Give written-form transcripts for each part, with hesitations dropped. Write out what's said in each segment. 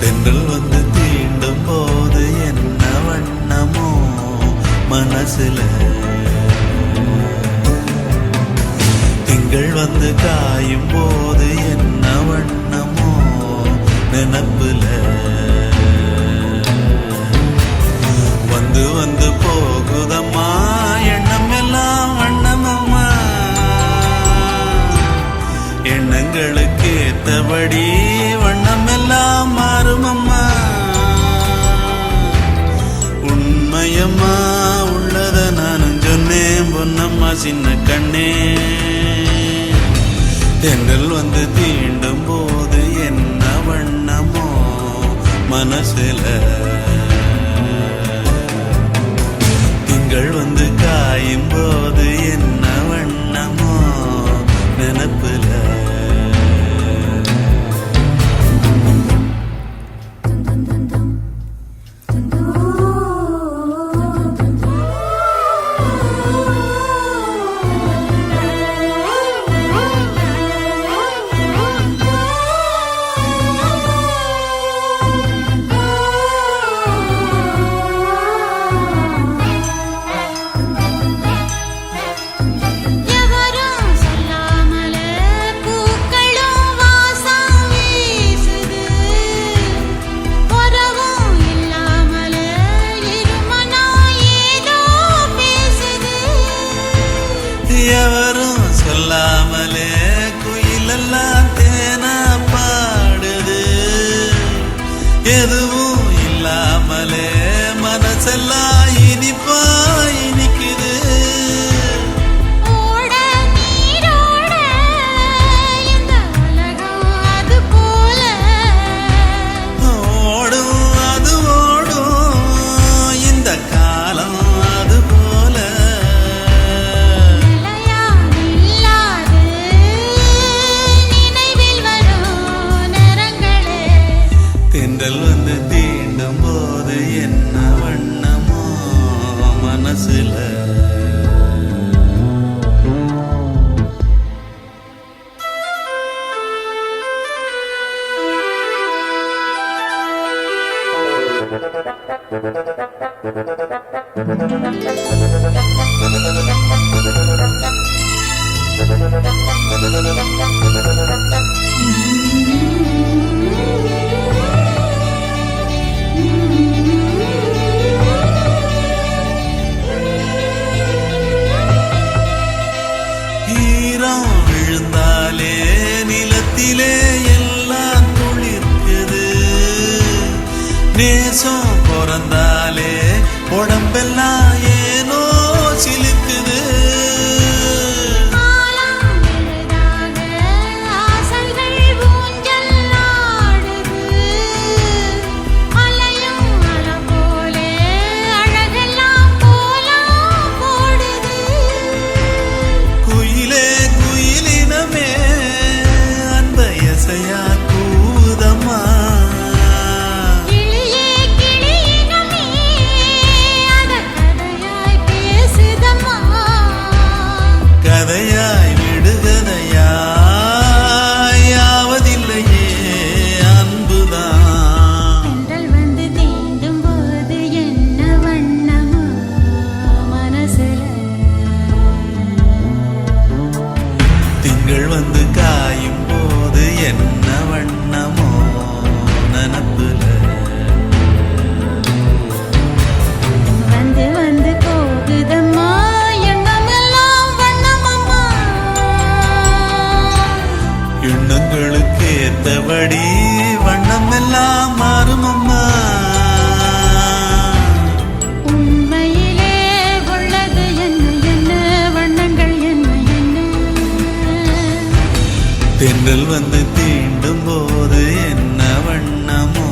தென்றல் வந்து தீண்டும் போது என்ன வண்ணமோ மனசுல, திங்கள் வந்து காயும் போது என்ன வண்ணமோ நினப்புல, வந்து வந்து போகுதம்மா எண்ணம் எல்லாம் வண்ணமம்மா, எண்ணங்களுக்கு ஏத்தபடி வண்ணம் எல்லாம் மாறுமம்மா. உண்மையம்மா உள்ளத நானும் சொன்னேன் பொன்னம்மா சின்ன கண்ணே. தென்றல் வந்து தீண்டும் போது என்ன வண்ணமோ மனசுல, திங்கள் வந்து காயும் போது என்ன வண்ணமோ நினப்புல. எவரும் சொல்லாமலே குயிலெல்லாம் தேனா பாடுது, எதுவும் இல்லாமலே மனசெல்லாம் இனிப்பா இனிக்குது. ஓடும் அது ஓடும் இந்த காலம் அது போல, தென்றல் வந்து தீண்டும் போது என்ன வண்ணமோ மனசுல. ஈரம் விழுந்தாலே நிலத்திலே எல்லாம் துளிர்க்குது, நேசம் பிறந்தாலே உடம்பெல்லாம் ஏனோ சிலுக்குது. கதையாய் விடுகதையாய் ஆவதில்லையே அன்புதான். தென்றல் வந்து தீண்டும் போது என்ன வண்ணமோ மனசுல, திங்கள் வந்து காயும் போது என்ன வண்ணமோ நினப்புல, வந்து வந்து போகுதம்மா எண்ணங்களுக்கு ஏத்தபடி வண்ணம் எல்லாம் மாறுமம்மா. உண்மையிலே உள்ளது என்ன என்ன வண்ணங்கள் என்ன என்ன, தென்றல் வந்து தீண்டும் போது என்ன வண்ணமோ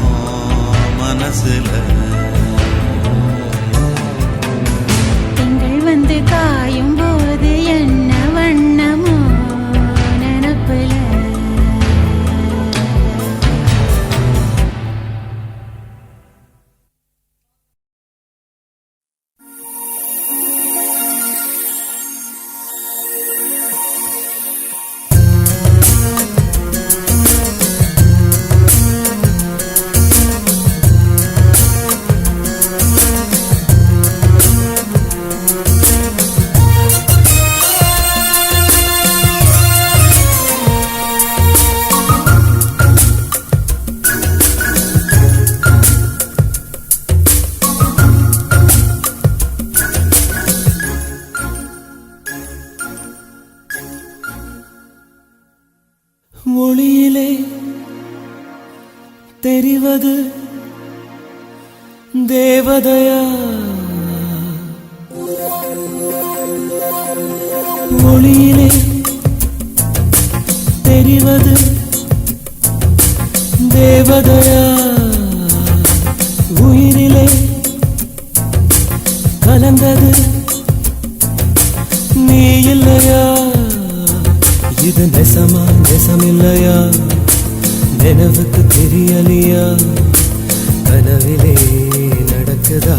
தெரிவது தேவதையா ஒளியிலே தெரிவது தேவதையா உயிரிலே கலந்தது நீ இல்லையா இது நெசமா நெசமில்லையா நினைவுக்கு தெரியலையா கனவிலே நடக்குதா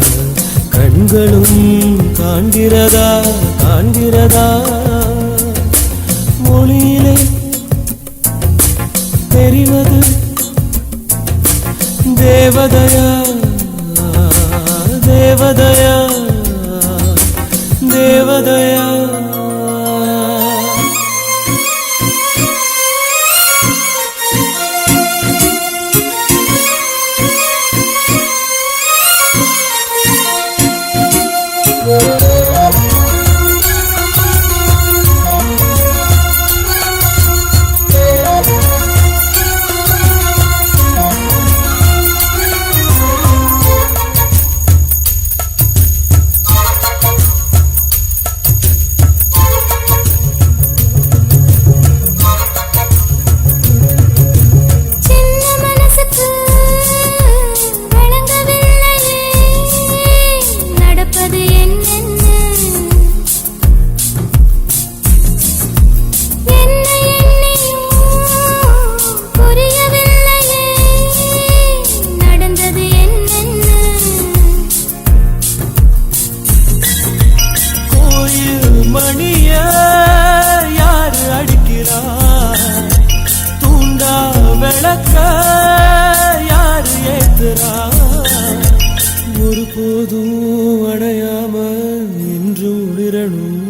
கண்களும் காண்கிறதா காண்கிறதா மொழியிலே தெரிவது தேவதையா தேவதையா தேவதையா ஒருபோதும் அடையாம என்றும் உளிரணும்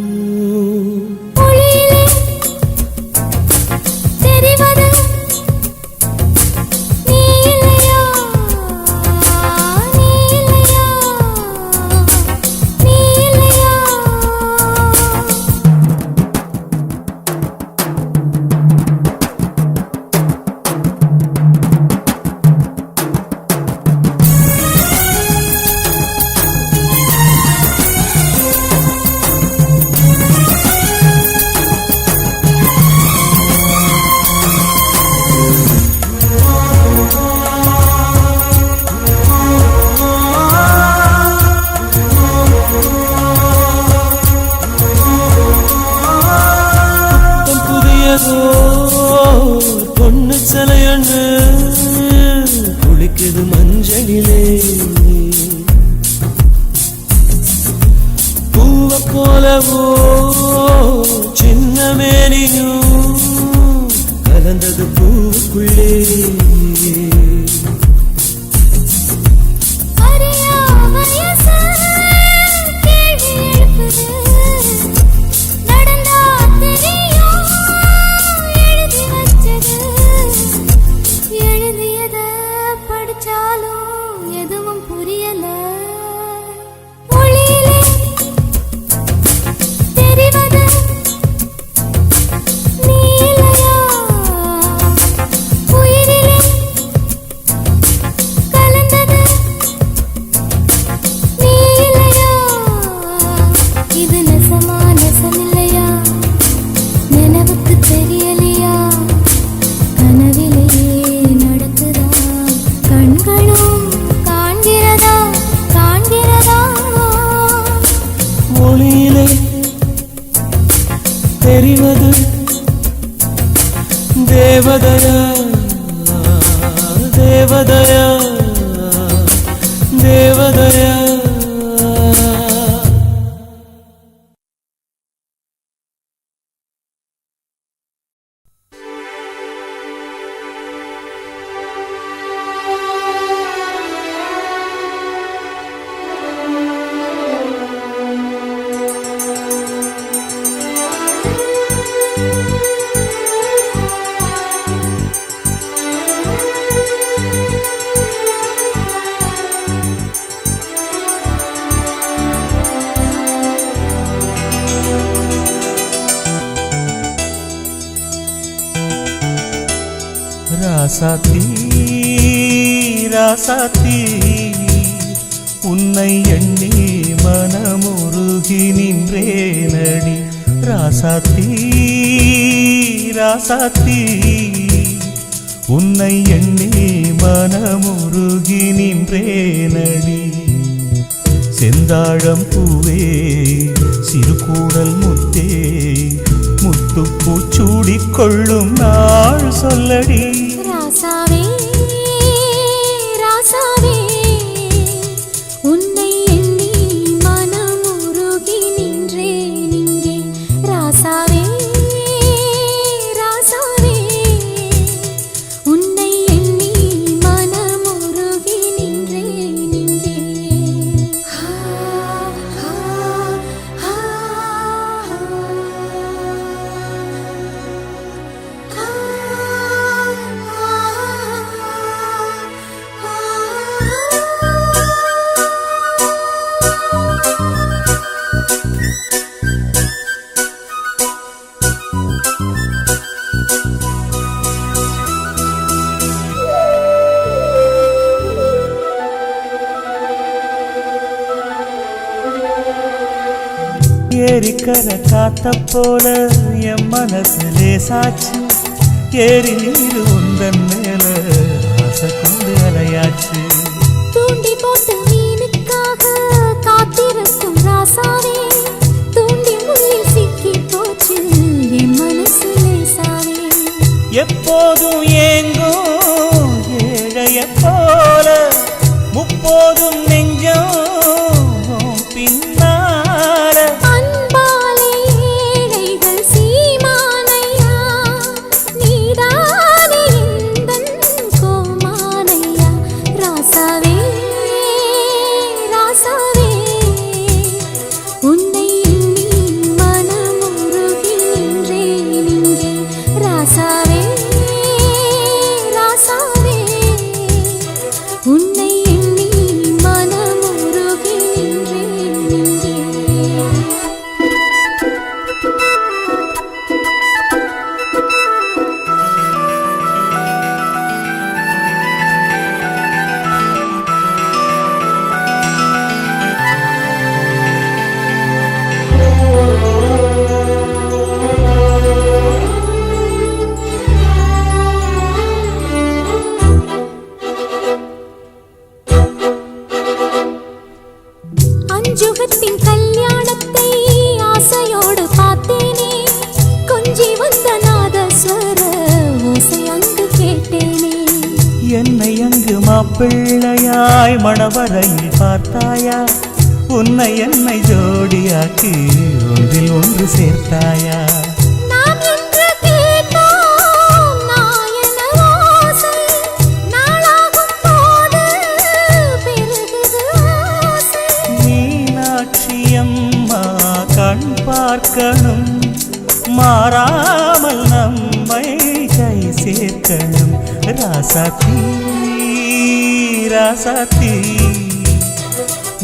பொண்ணு சிலையண்ணு குளிக்குது மஞ்சளிலே பூவ போலவோ சின்ன மேனியும் கலந்தது பூக்குள்ளே தெரிவது தேவதையா தேவதையா தேவதையா ராசாத்தி ராசாத்தி உன்னை எண்ணி மனமுருகி நின்றேனடி ராசாத்தி ராசாத்தி உன்னை எண்ணி மனமுருகி நின்றேனடி செந்தாழம் பூவே சிறுகூடல் முத்தே முத்துப்பூ சூடிக்கொள்ளும் நாள் சொல்லடி ராசாவே ராசாவே உன்னை எண்ணி மனமுருகி நின்றேன் இங்கே ராசாவே ராசாவே உன்னை எண்ணி மனமுருகி நின்றேன் இங்கே ஏரிக்கர காத்த போல என் மனசு லேசாச்சு ஏரி நீர் உந்தன் மேல ஆசை கொண்டு அலையாச்சு தூண்டி போட்டு மீனுக்காக காத்திருக்கும் ராசாவே தூண்டி முள்ளில் சிக்கி போச்சு என் மனசு லேசாவே எப்போதும் ஏங்கும் ஏழைய போல முப்போதும் நெஞ்சம் பின்னால அன்பாலே ஏழைகள் சீமானையா நீதானே எந்தன் கோமானையா ராசாவே ராசாவே உன்னை எண்ணி மனமுருகி நின்றேன் இங்கே ராசாவே ராசாவே உன்னை எண்ணி மனமுருகி நின்றேன் இங்கே அஞ்சுகத்தின் கல்யாணத்தை ஆசையோடு பார்த்தேனே கொஞ்சி வந்த நாதஸ்வர ஓசை அங்கு கேட்டேனே என்னை அங்கு மாப்பிள்ளையாய் மணவரையில் பார்த்தாயா உன்னை என்னை ஜோடியாக்கி ஒன்றில் ஒன்று சேர்த்தாயா நாம் என்று கேட்டோம் நாயன ஓசை நாளாகும் போது பெருகுது ஆசை மீனாட்சி அம்மா கண் பார்க்கணும் மாறாமல் நம்மை கை சேர்க்கணும் ராசாத்தி ராசாத்தி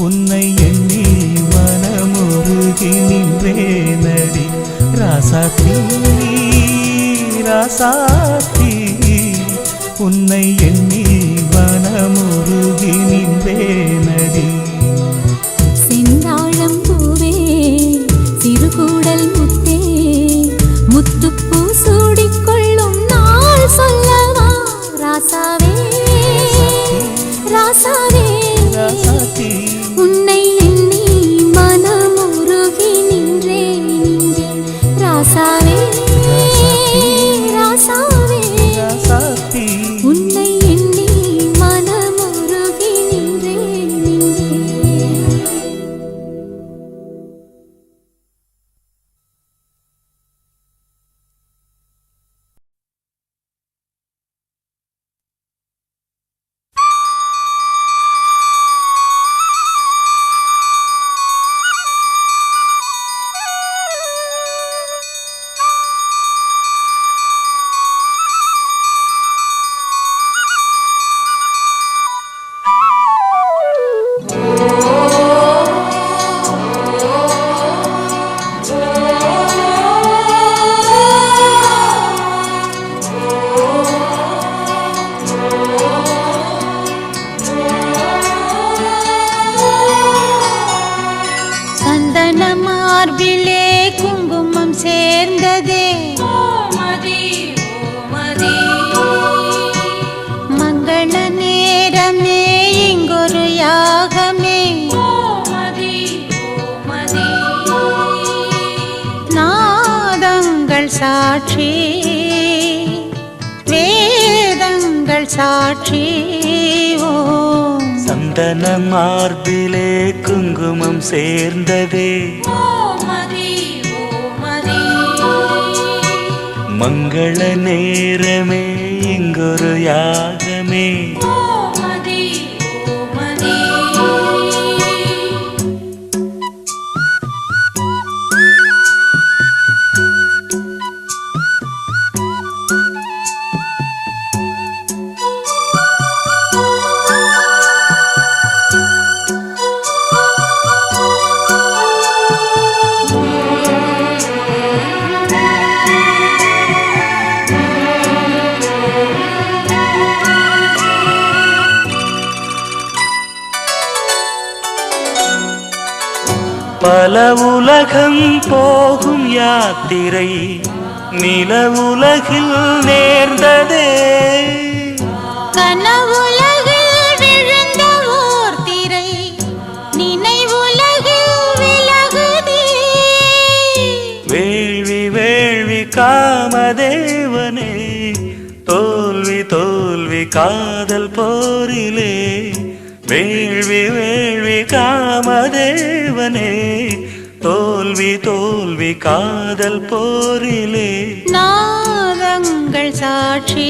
உன்னை எண்ணி மனமுருகி நின்றேனடி ராசாத்தி ராசாத்தி உன்னை எண்ணி மனமுருகி நின்றேனடி செந்தாழம் பூவே சிறுகூடல் முத்தே முத்துப்பூ சூடிக்கொள்ளும் நாள் சொல்லவா ராசாவே ராசாவே ராசாத்தி உன்னை எண்ணி மனமுருகி நின்றேன் இங்கே ராசாவே ராசாவே ராசாத்தி உன்னை எண்ணி மார்பிலே குங்குமம் சேர்ந்ததே மங்கள நேரமே இங்கொரு யாகமே நாதங்கள் சாட்சி வேதங்கள் சாட்சி ஓம் சந்தன மார்பிலே குங்குமம் சேர்ந்ததே மங்கள நேரமே இங்கொரு யாகமே பல உலகம் போகும் யாத்திரை நில உலகில் நேர்ந்ததே கனவுலகில் விழுந்த ஓர் திரை நினைவுலகில் விலகுதே வேள்வி வேள்வி காமதேவனே தோல்வி தோல்வி காதல் போரிலே வேள்வி வேள்வி காமதேவனே தோல்வி தோல்வி காதல் போரிலே நாதங்கள் சாட்சி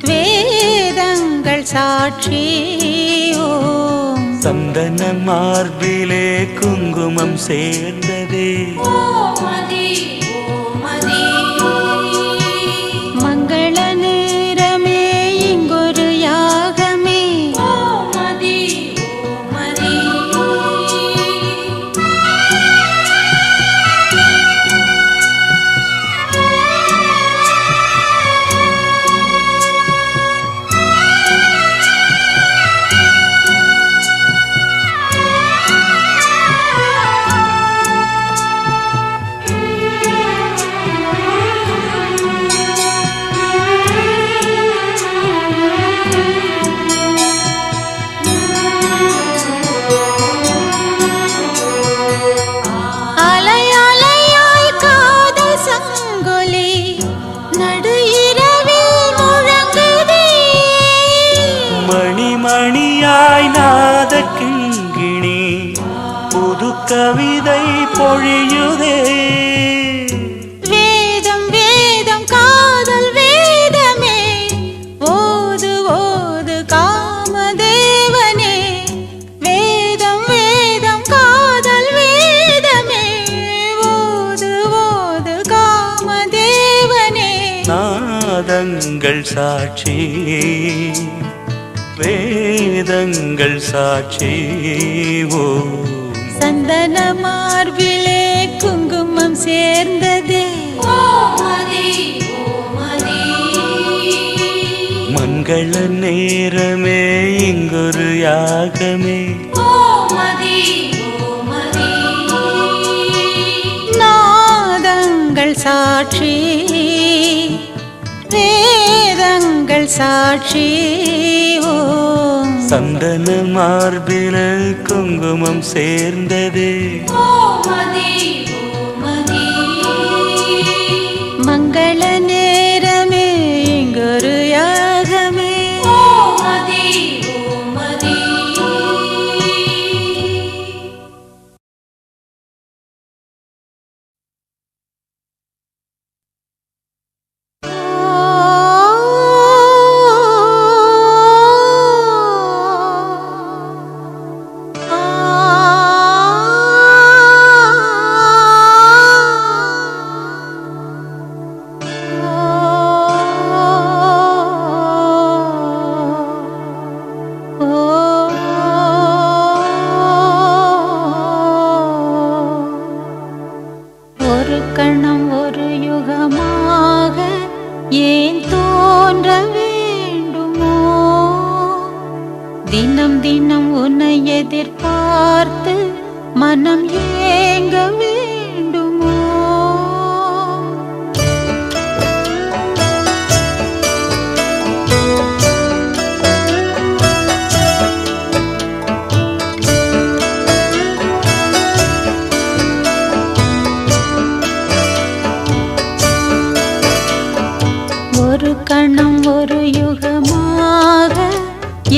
வேதங்கள் சாட்சி ஓம் சந்தன மார்பிலே குங்குமம் சேர்ந்ததே மங்கள நேரமே இங்கொரு யாகமே மணியாய் நாத கிங்கிணி புது கவிதை பொழியுதே வேதம் வேதம் காதல் வேதமே ஓது ஓது காமதேவனே வேதம் வேதம் காதல் வேதமே ஓது ஓது காமதேவனே நாதங்கள் சாட்சி வேதங்கள் சாட்சி ஓம் சந்தன மார்பிலே குங்குமம் சேர்ந்ததே மங்கள நேரமே இங்கொரு யாகமே நாதங்கள் சாட்சி வேதங்கள் சாட்சி ஓம் சந்தன மார்பில குங்குமம் சேர்ந்ததே மங்கள நேரமே இங்கொரு யாகமே தினம் தினம் உன்னை எதிர்பார்த்து மனம் ஏங்க வேண்டுமோ? ஒரு கணம் ஒரு யுகமாக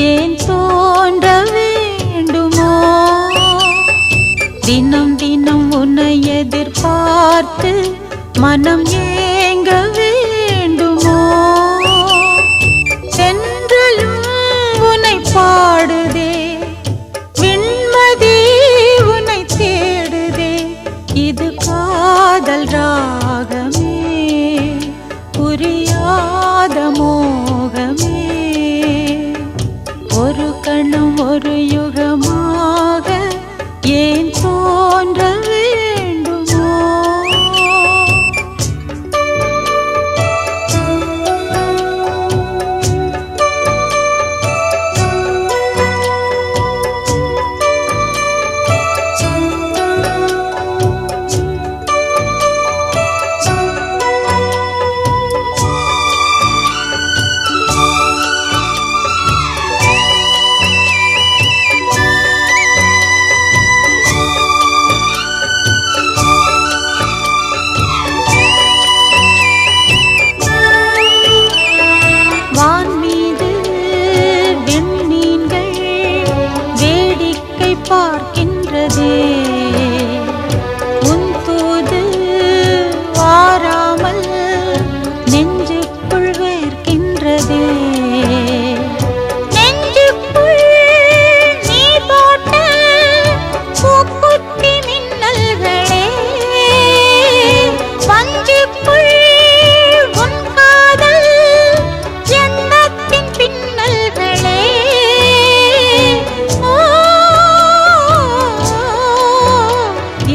ஏன் தோன்ற வேண்டுமோ? தினம் தினம் உன்னை எதிர்பார்த்து மனம் ஏங்க வேண்டுமோ? சென்றலும் உன்னை பாடுதே, விண்மதி உன்னை தேடுதே, இது காதல் ராகமே, புரியாத மோகமே. ஒரு கணம் ஒரு யுகமாக ஏன் தோன்ற வேண்டுமோ? வான் மீது விண்மீன்கள் வேடிக்கை பார்க்கின்றதே, உன் தூது வாராமல் நெஞ்சுக்குள் வேர்க்கின்றதே. நெஞ்சுக்குள் நீ போட்ட பூக்குத்தி மின்னல்களே, பஞ்சுக்குள் உன் காதல் எண்ணத்தின் பின்னல்களே. ஓ,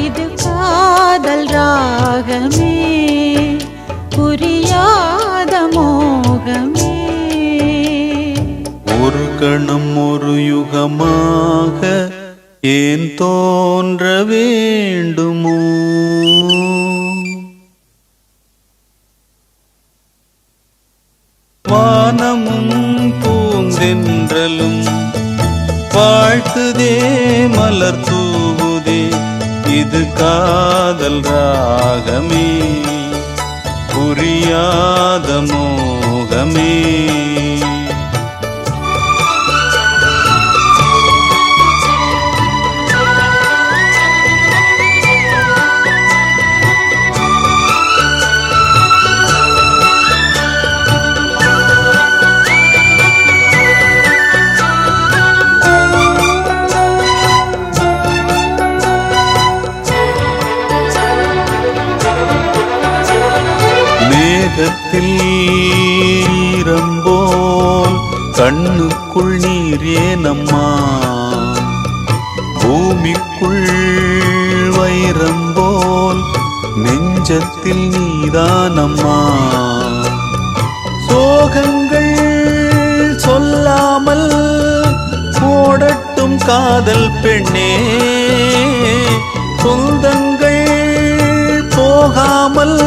இது காதல் ராகமே, புரியாத மோகமே. ஒரு கணம் ஒரு யுகமாக ஏன் தோன்ற வேண்டுமோ? வானமும் பூந்தென்றலும் வாழ்த்துதே, மலர் தூவுதே, இது காதல் ராகமே, புரியாத மோகமே. மேகத்தில் ஈரம்போல் கண்ணுக்குள் நீர் ஏனம்மா, பூமிக்குள் வைரம்போல் நெஞ்சத்தில் நீதானம்மா. சோகங்கள் சொல்லாமல் ஓடட்டும் காதல் பெண்ணே, சொந்தங்கள் போகாமல்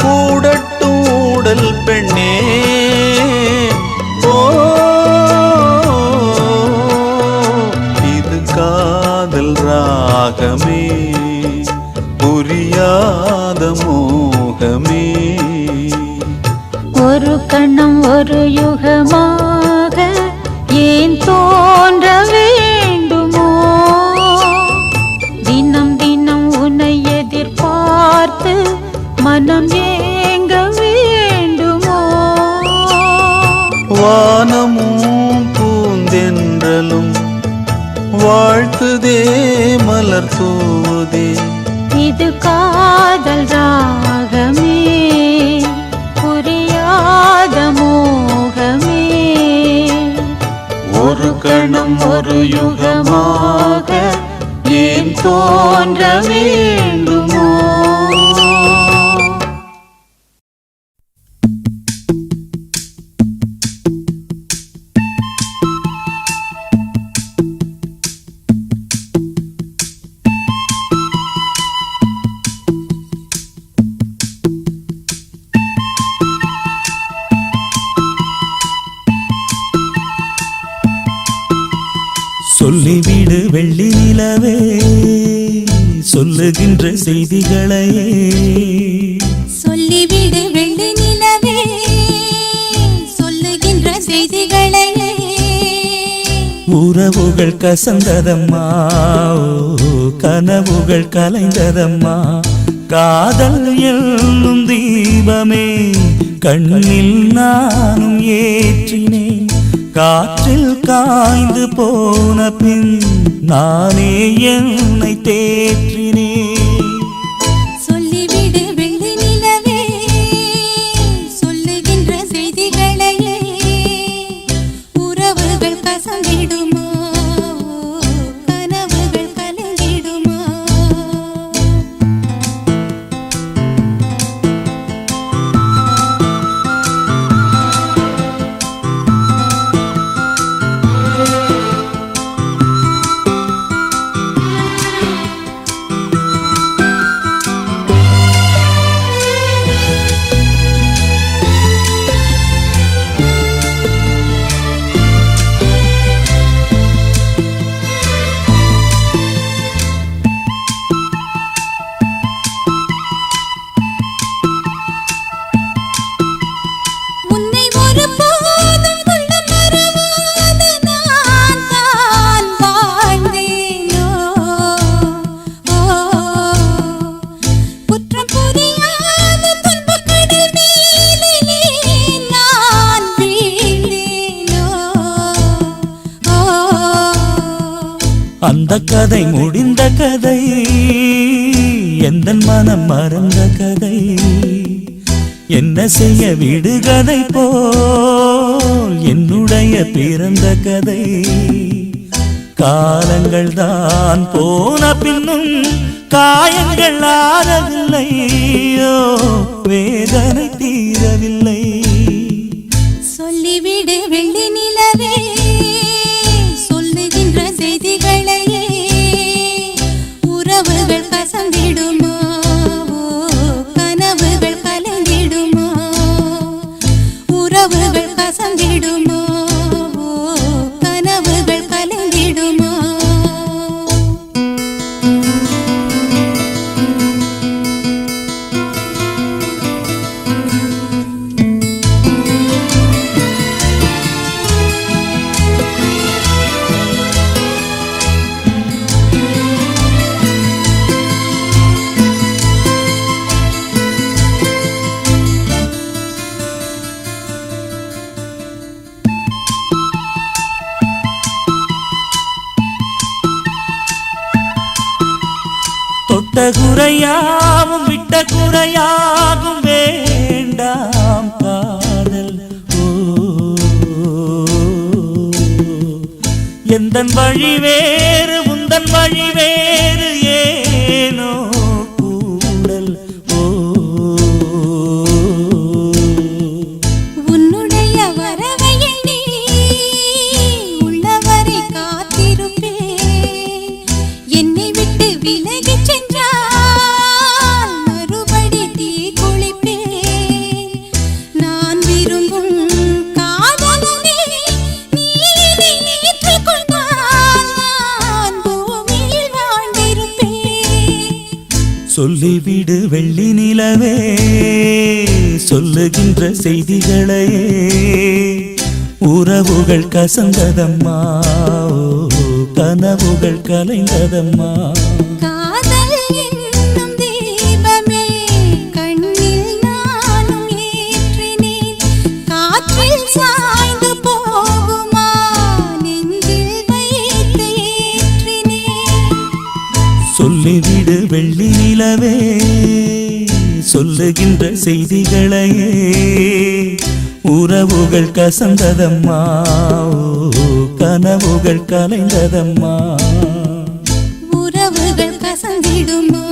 கூடட்டும் ஊடல் பெண்ணே. ஓ, இது காதல் ராகமே, புரியாத மோகமே. ஒரு கணம் ஒரு யுகமாக ஏன் தோன்ற வேண்டுமோ? தினம் தினம் உன்னை எதிர்பார்த்து மனம் ஏங்க வேண்டுமோ? வானமும் பூந்தென்றலும் வாழ்த்துதே, மலர் தூவுதே, இது காதல் ராகமே, புரியாத மோகமே. ஒரு கணம் ஒரு யுகமாக ஏன் தோன்ற வேண்டுமோ? சொல்லிவிடு வெள்ளி நிலவே சொல்லுகின்ற செய்திகளையே சொல்லிவிடு வெள்ளி நிலவே சொல்லுகின்ற செய்திகளையே உறவுகள் கசந்ததம்மா கனவுகள் கலைந்ததம்மா காதல் என்னும் தீபமே கண்ணில் நானும் ஏற்றினேன் காற்றில் காய்ந்து போன பின் நானே என்னை தேற்றினேன் சொல்லிவிடு வெள்ளி நிலவே சொல்லுகின்ற செய்திகளையே உறவுகள் கசந்திடுமா கனவுகள் கலந்திடுமா உன்னை ஒருபோதும் கொள்ள மறவாத நான் தான் வாழ்ந்தேனோ குற்றம் புரியாத துன்பக் கடல் மீதிலே நான் வீழ்ந்தேனோ அந்த கதை முடிந்த கதை எந்தன் மனம் மறந்த கதை என்ன செய்ய விடுகதை போல் என்னுடைய பிறந்த கதை காலங்கள் தான் போன பின்னும் காயங்கள் ஆறவில்லையோ வேதனை தீரவில்லை சொல்லிவிடு வெள்ளி நிலவே சொல்லுகின்ற செய்திகளையே உறவுகள் கசந்திடுமா கனவுகள் கலந்திடுமா உறவுகள் கசந்திடுமா கனவுகள் கலந்திடுமா தொட்ட குறையாவும் விட்ட குறையாகும் வேண்டாம் காதல் எந்தன் வழி வேறு உந்தன் வழி வேறு ஏனோ கூடல் உன்னுடைய வரவை எண்ணி உள்ளவரை காத்திருப்பேன் என்னை விட்டு விலகிச் சென்றால் மறுபடி தீ குளிப்பேன் நான் விரும்பும் காதலனே நீ என்னை ஏற்றுக்கொண்டால் நான் பூமியில் வாழ்ந்திருப்பேன் சொல்லிவிடு வெள்ளி நிலவே சொல்லுகின்ற செய்திகளையே உறவுகள் கசந்ததம்மா கனவுகள் கலைந்ததம்மா காதல் என்னும் தீபமே கண்ணில் நானும் ஏற்றினேன் காற்றில் சாய்ந்து போகுமா நெஞ்சில் வைத்து ஏற்றினேன் சொல்லிவிடு வெள்ளி நிலவே சொல்லுகின்ற செய்திகளையே உறவுகள் கசந்ததம்மா கனவுகள் கலைந்ததம்மா உறவுகள் கசந்திடுமா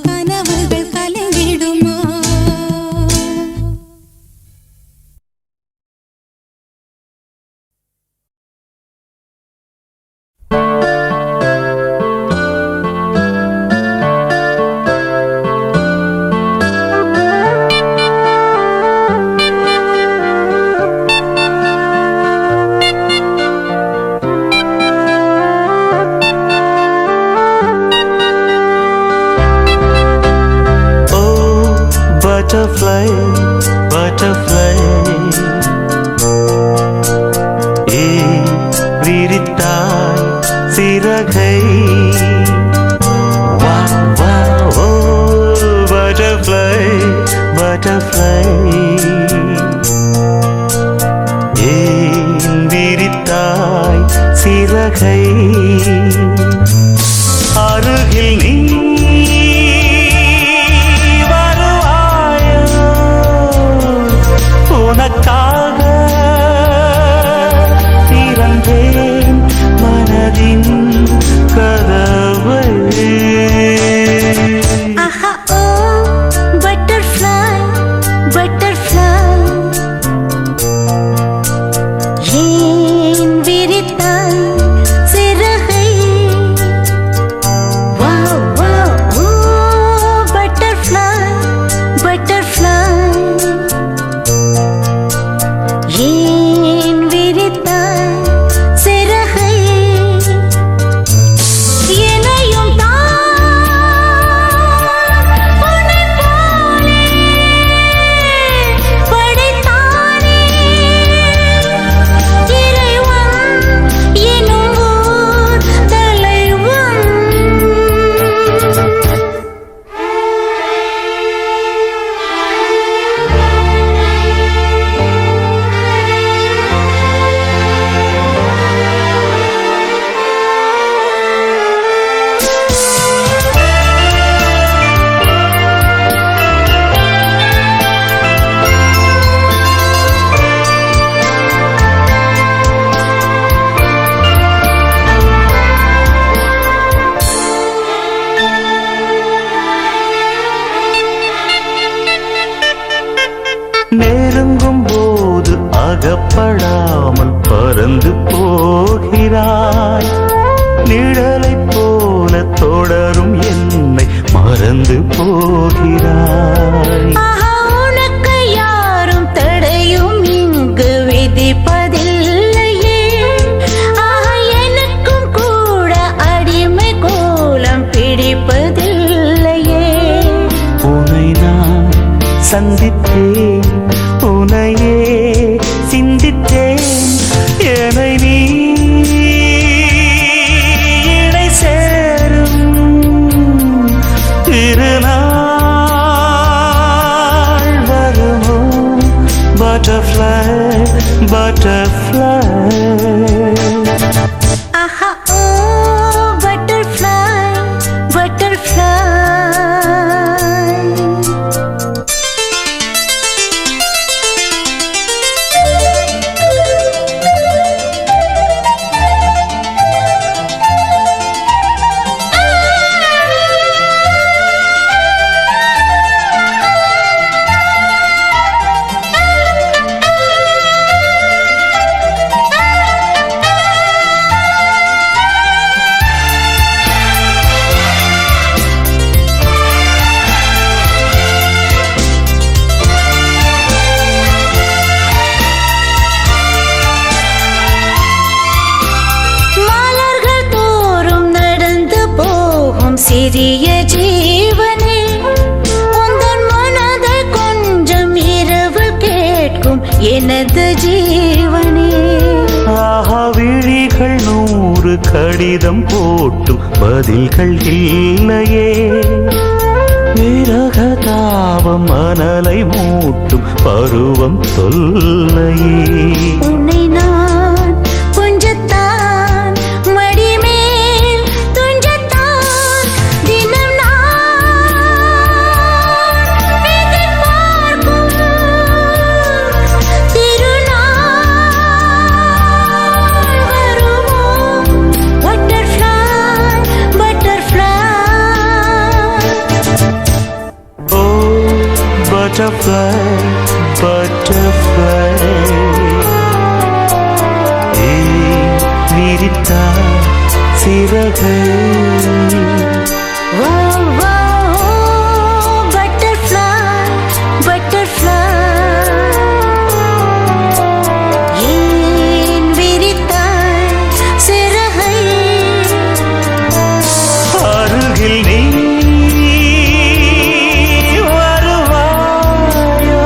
கனவுகள் கலந்திடுமா butterfly. விரித்தாய் சிறகை. Wow, wow, oh, butterfly, butterfly. விரித்தாய் சிறகை. அருகில் நீ வருவாயோ, உனக்காக திறந்தேன் மனதின் கதவை. ஆஹா ஓ butterfly, butterfly. ஏன் விரித்தாய் சிறகை. Wow, wow, oh, butterfly, butterfly. ஏன் விரித்தாய் சிறகை. என்னையும் உன்னைப் போலே படைத்தானே இறைவன் எனும் ஓர் தலைவன். நெருங்கும் போது அகப்படாமல் பறந்து போகிறாய். நிழலைப் போல தொடரும் என்னை மறந்து போகிறாய். ஆஹா உனக்கு யாரும் தடையும் இங்கு விதிப்பதில்லையே. ஆஹா எனக்கும் கூட அடிமை கோலம் பிடிப்பதில்லையே. உன்னை நான் சந்தித்தேன், உன்னையே சிந்தித்தேன். என்னை நீ இணை சேரும் திருநாள் வருமோ. Butterfly, butterfly. ஆஹா ஓ butterfly, butterfly. மலர்கள் தோறும் நடந்து போகும் சிறிய ஜீவனே, உந்தன் மனதை கொஞ்சம் இரவில் கேட்கும் எனது ஜீவனே. ஆஹா விழிகள் 100 கடிதம் போட்டும் பதில்கள் இல்லையே. விரக தாபம் மணலை மூட்டும் பருவம் தொல்லையே. உன்னை நான் கொஞ்சத்தான் மடிமேல் துஞ்சத்தான் தினம் நான் எதிர்பார்க்கும் திருநாள் வருமோ. Butterfly, butterfly. Oh, butterfly, butterfly. விரித்தாய் சிறகை. Wow, wow, oh, butterfly, butterfly. ஏன் விரித்தாய் சிறகை. அருகில் நீ வருவாயோ,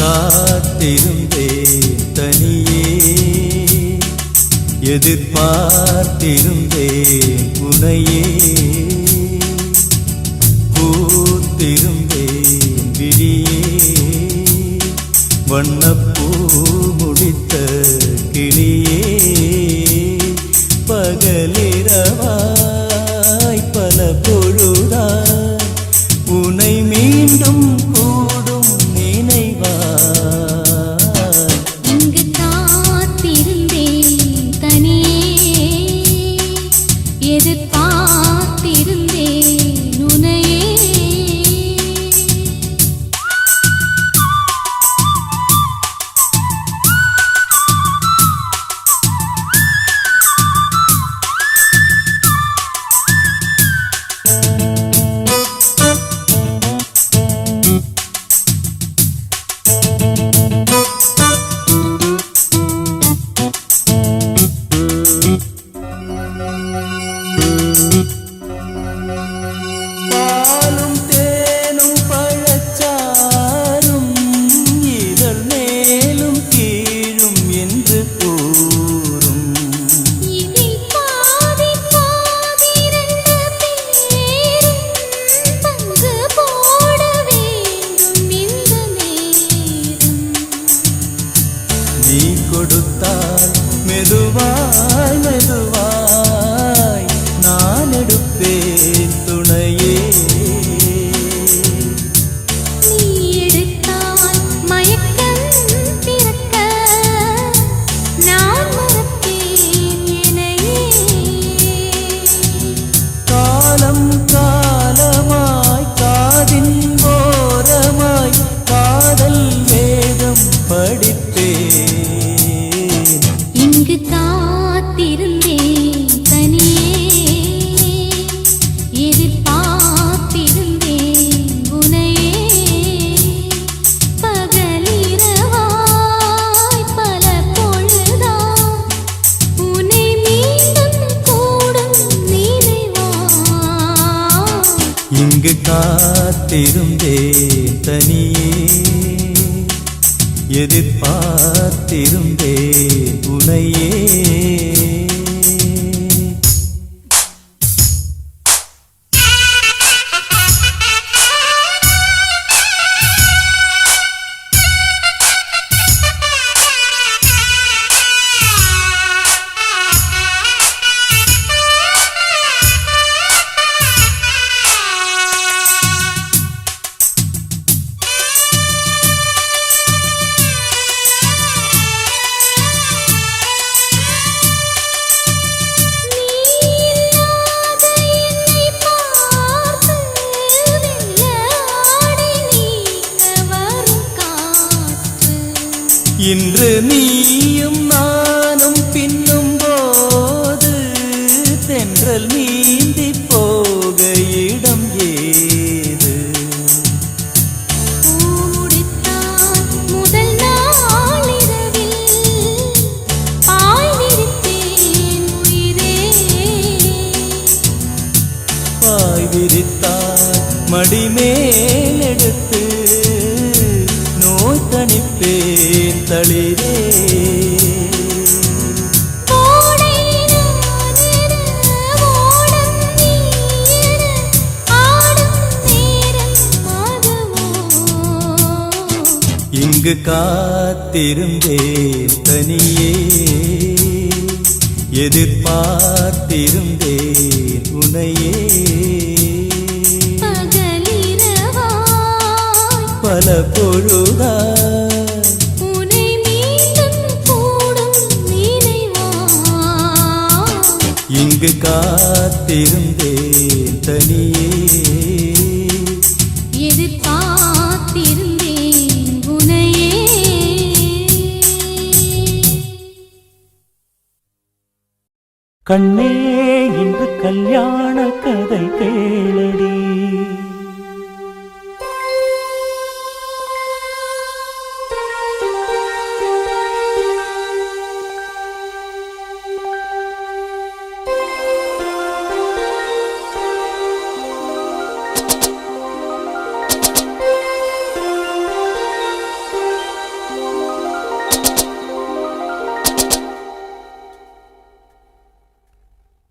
காத்திருந்தேன் தனியே எதிர்பார்த்திருந்தேன் உனையே பூத்திருந்தேன் விழியே வண்ணப்பூ முடித்த கிளியே பகலிரவாய் பல பொழுதாய் உனை மீண்டும் கூடும் நினைவாய் இங்கு காத்திருந்தேன் தனியே எதிர்பார்த்திருந்தேன் உனையே பாலும் தேனும் பழச்சாரும் இதழ் மேலும் கீழும் என்று கூறும் இதில் பாதி பாதி இரண்டு பேரும் பங்கு போட வேண்டும் இந்த நேரம் நீ கொடுத்தால் மெதுவாய் மெதுவாய் நான் எடுப்பேன் துணையே நீ எடுத்தால் மயக்கம் பிறக்க நான் மறப்பேன் என்னையே காலம் காலமாய் காதின் ஓரமாய் காதல் வேதம் படிப்பேன் இங்கு காத்திருந்தேன் தனியே எதிர்பார்த்திருந்தேன் உனையே பகலிரவாய் பல பொழுதாய் உனை மீண்டும் கூடும் நினைவாய் இங்கு காத்திருந்தேன் தனியே எதிர்பார்த்திருந்தேன் உனையே நீ இல்லாத என்னை பார்த்து வெள்ளாடை நீக்க வரும் காற்று இன்று நீயும் நானும் பின்னும் போது தென்றல் நீந்தி போக இடம் ஏது பூமுடித்தால் முதல் நாளிரவில் பாய் விரித்தேன் உயிரே பாய் விரித்தால் மடிமேல் எடுத்து நோய் தணிப்பேன் தளிரே கோடை நானென ஓடம் நீயென ஆடும் நேரம் அதுவோ இங்கு காத்திருந்தேன் தனியே எதிர்பார்த்திருந்தேன் உனையே பகலிரவாய் பல பொழுதாய் உனை மீண்டும் கூடும் நினைவாய் இங்கு காத்திருந்தேன் தனியே எதிர்பார்த்திருந்தேன் உனையே கண்ணே இன்று கல்யாண கதை கேளடி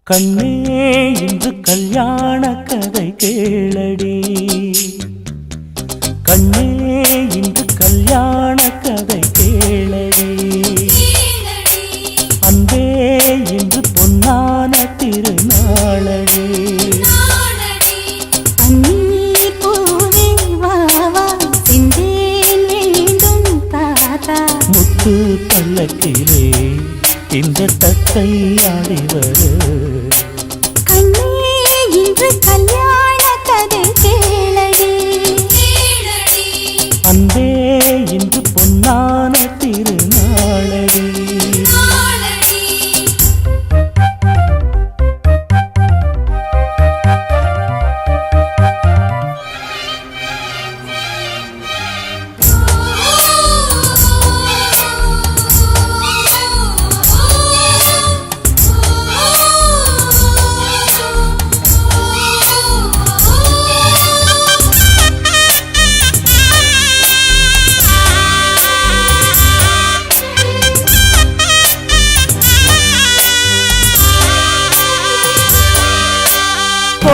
கண்ணே இன்று கல்யாண கதை கேளடி கண்ணே இன்று கல்யாண கதை கேளடி அன்பே இன்று பொன்னான திருநாளடி பன்னீர் பூவே வா வா சிந்தேன் வேண்டும் தாத்தா முத்து பல்லக்கிலே இந்த தத்தை ஆடிவரு கண்ணே இன்று கல்யாண கதை கேளடி அன்பே இன்று பொன்னான திருநாளடி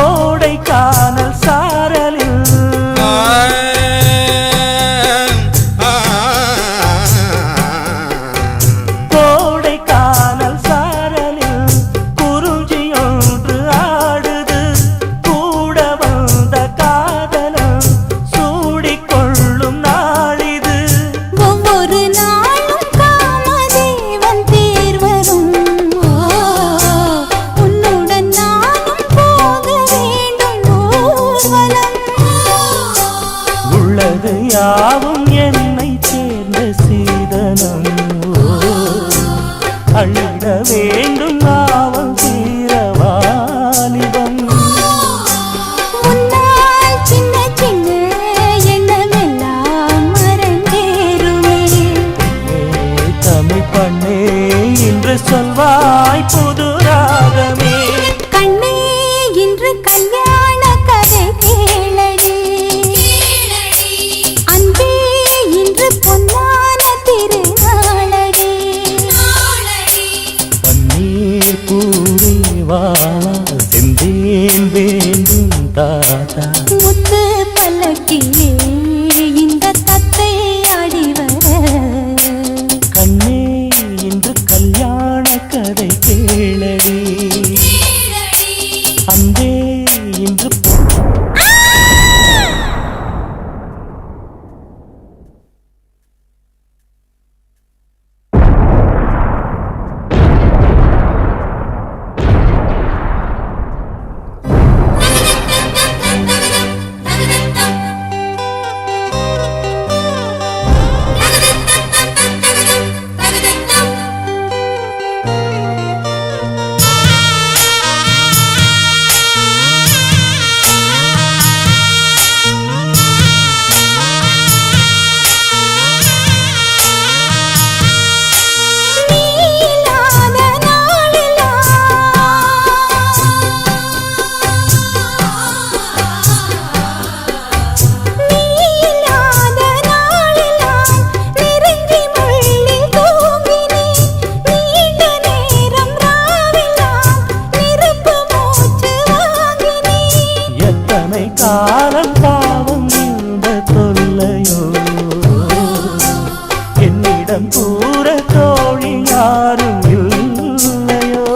கோடைக்கானல் சாரலில் கோடைக்கானல் சாரலில் குறிஞ்சியொன்று ஆடுது கூட வந்த காதலம் சூடிக்கொள்ளும் நாளிது ஒவ்வொரு நாளும் காமதேவன் தேர் வரும் உன்னுடன் நானும் போக வேண்டும் ஊர்வலம் உள்ளது யாவும் என்னை சேர்ந்த சீதனம் அள்ளிட வேண்டும் நாவம் தீரவாலிபம் உன்னால் சின்ன சின்ன எண்ணமெல்லாம் மறந்தேறுமே தமிழ் பண்ணே இன்று சொல்வாய் புது ராகமே கண்ணே இன்று கல்யாண கதை கேளடி அன்பே இன்று பொன்னான திருநாளடி பன்னீர் பூவே வா செந்தேன் வேண்டும் தாத்தா முத்து பல்லக்கிலே இந்த தத்தை ஆடி வர கண்ணே இன்று கல்யாண கதை கேளடி அன்பே இன்று காலம் பாவம் இந்த தொல்லையோ என்னிடம் கூற தோழி யாரும் இல்லையோ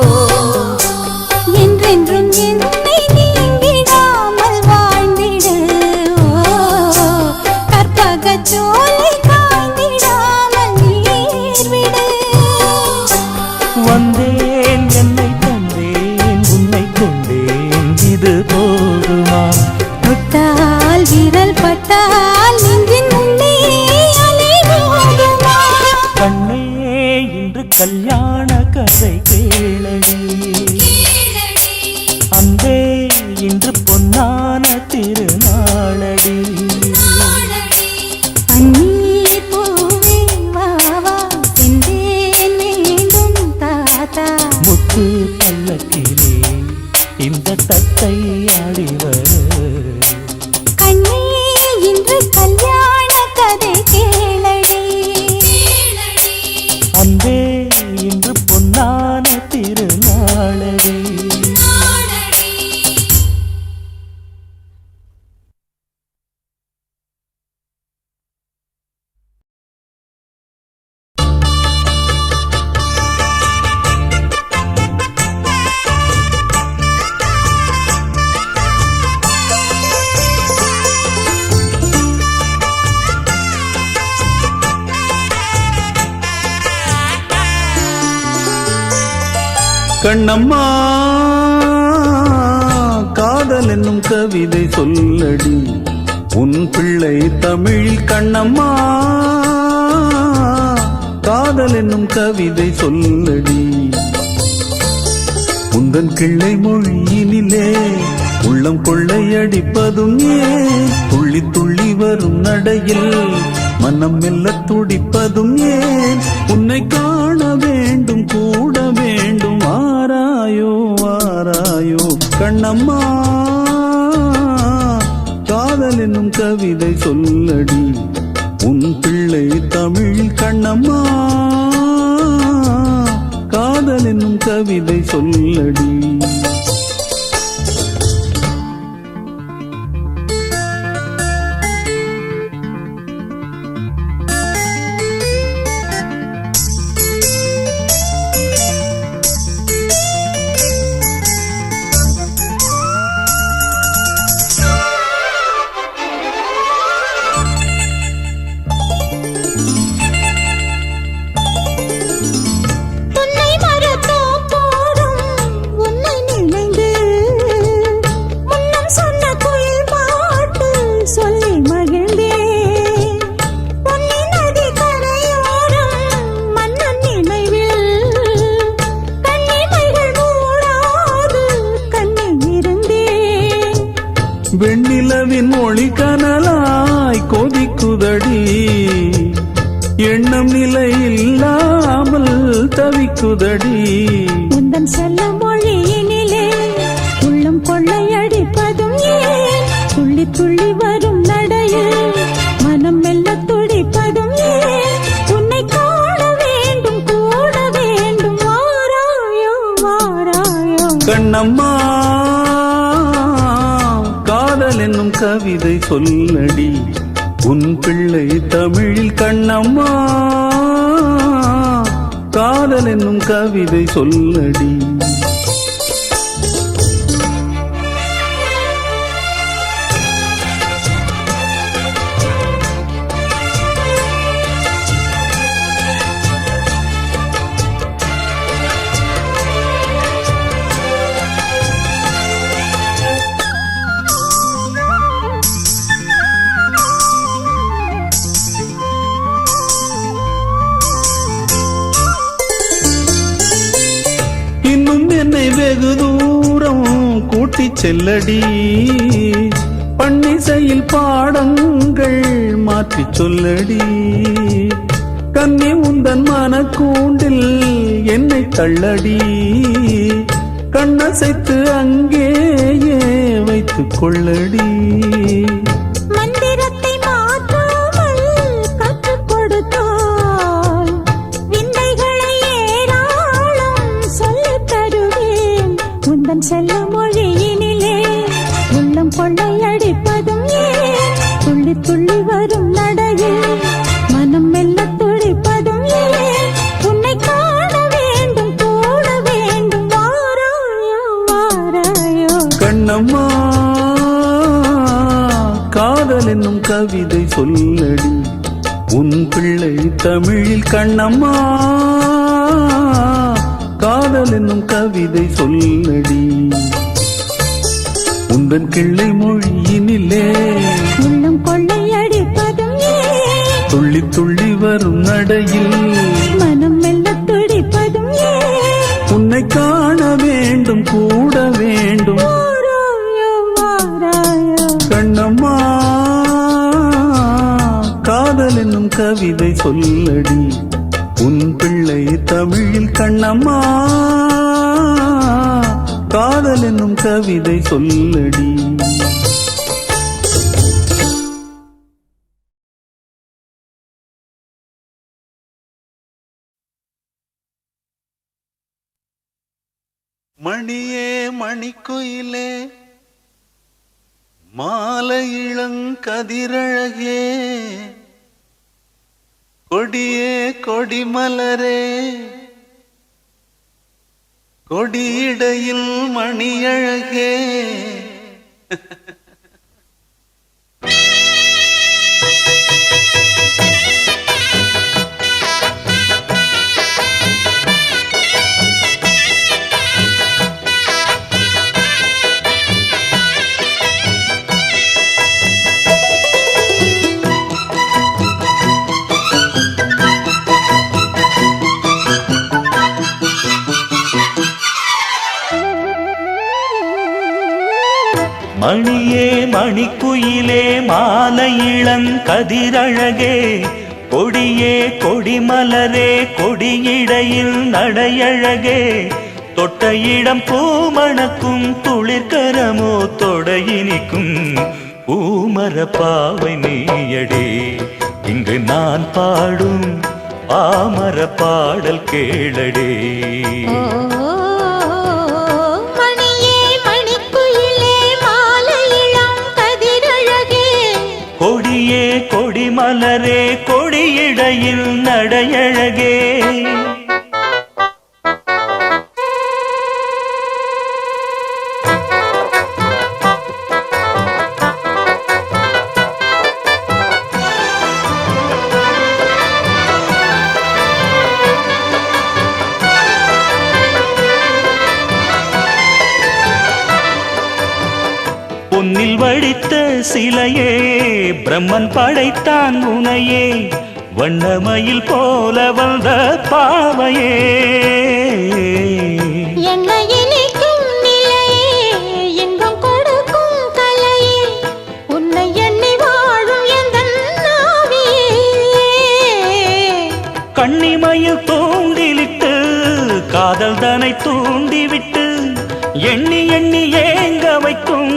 என்றென்றும் என்னை நீங்கிடாமல் வாழ்ந்திடு கற்பகச் சோலை காய்ந்திடாமல் நீர்விடு வந்தேன் என்னை தந்தேன் உன்னை கொண்டேன் இது போதுமா தொட்டால் விரல் பட்டால் நெஞ்சின் உள்ளே கண்ணம்மா காதல் என்னும் கவிதை சொல்லடி உன் பிள்ளை தமிழில் கண்ணம்மா காதல் என்னும் கவிதை சொல்லடி உந்தன் கிள்ளை மொழியினிலே உள்ளம் கொள்ளையடிப்பதும் ஏன் துள்ளி துள்ளி வரும் நடையில் மனம் மெல்ல துடிப்பதும் ஏன் உன்னை காண வேண்டும் கூட வேண்டும் வாராயோ வாராயோ கண்ணம்மா காதல் என்னும் கவிதை சொல்லடி உன் பிள்ளை தமிழ் கண்ணம்மா காதல் என்னும் கவிதை சொல்லடி வெண்ணிலவின் ஒளி கனலாய் கொதிக்குதடி எண்ணம் நிலை இல்லாமல் தவிக்குதடி உந்தன் செல்ல மொழியினிலே உள்ளம் கொள்ளையடிப்பதும் ஏன் துள்ளி துள்ளி வரும் நடையில் மனம் மெல்ல துடிப்பதும் ஏன் உன்னை காண வேண்டும் கூட வேண்டும் வாராயோ வாராயோ கண்ணம்மா காதல் என்னும் கவிதை சொல்லடி உன் பிள்ளை தமிழில் கண்ணம்மா காதல் என்னும் கவிதை சொல்லடி என்னை வெகு தூரம் கூட்டிச் செல்லடி பன்னிசையில் பாடங்கள் மாற்றிச் சொல்லடி கன்னி உந்தன் மனக்கூண்டில் என்னை தள்ளடி கண்ணசைத்து அங்கேயே வைத்துக் கொள்ளடி செல்ல மொழியினிலே உள்ளம் கொள்ளையடிப்பதும் ஏன் துள்ளி துள்ளி வரும் நடையில் மனம் மெல்ல துடிப்பதும் ஏன் உன்னை காண வேண்டும் கூட வேண்டும் வாராயோ வாராயோ கண்ணம்மா காதல் என்னும் கவிதை சொல்லடி உன் பிள்ளை தமிழில் கண்ணம்மா காதல் என்னும் கவிதை சொல்லடி உந்தன் கிள்ளை மொழியினிலே உள்ளம் கொள்ளையடிப்பதும் ஏன் துள்ளி துள்ளி வரும் நடையில் மனம் மெல்ல துடிப்பதும் ஏன் உன்னை காண வேண்டும் கூட வேண்டும் வாராயோ வாராயோ கண்ணம்மா காதல் என்னும் கவிதை சொல்லடி உன் பிள்ளை தமிழில் கண்ணம்மா காதல் என்னும் கவிதை சொல்லடி மணியே மணிக்குயிலே மாலை இளங்கதிரழகே கொடியே கொடிமலரே கொடியிடையில் மணியழகே மணியே மணிக்குயிலே மாலை இளங்கதிரழகே கொடியே கொடிமலரே கொடியிடையில் நடையழகே தொட்ட இடம் பூமணக்கும் துளிர்கரமோ தொடையினிக்கும் பூமர பாவை நீயடே இங்கு நான் பாடும் பாமர பாடல் கேளடே. கொடியே கொடிமலரே கொடியிடையில் நடையழகே பொன்னில் வடித்த சிலையே பிரம்மன் படைத்தான் உனையே வண்ணமயில் போல வந்த பாவையே என்னை இனிக்கும் நிலையே இன்பம் கொடுக்கும் கலையே உன்னை எண்ணி வாழும் எந்தன் நாவியே கண்ணிமயில் தூண்டிலிட்டு காதல் தனை தூண்டிவிட்டு எண்ணி எண்ணி ஏங்க வைக்கும்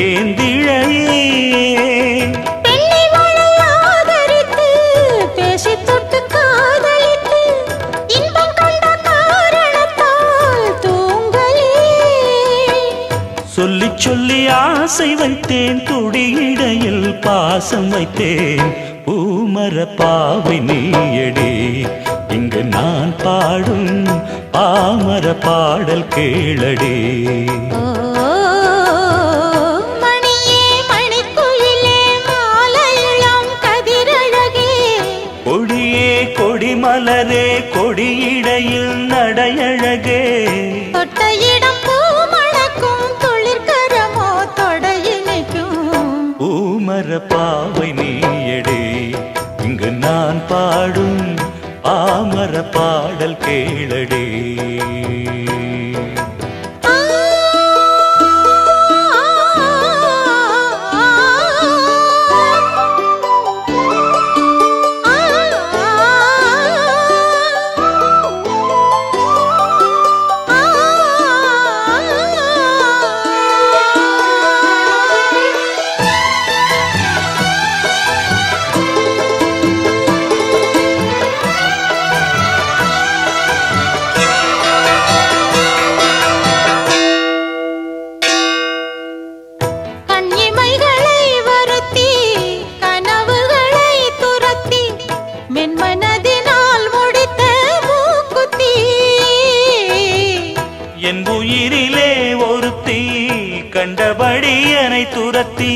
ஏந்திழையே பெண்ணை மழை ஆதரித்து பேசி தொட்டு காதலித்து இன்பம் கண்ட காரணத்தால் தூங்கலே சொல்லி சொல்லி ஆசை வைத்தேன் துடியிடையில் பாசம் வைத்தேன் பூமர பாவை நீயடே இங்கு நான் பாடும் பாமர பாடல் கேளடே. மணியே மணிக்குயிலே மாலை இளங்கதிரழகே கொடியே கொடிமலரே கொடியிடையில் நடையழகே தொட்ட இடம் பூ மணக்கும் துளிர்கரமோ தொடையினைக்கும் பூமர பாவை நீயடே இங்கு நான் பாடும் பாமர பாடல் கேளடே. என் உயிரிலே ஒருத்தி கண்டபடி என்னை துரத்தி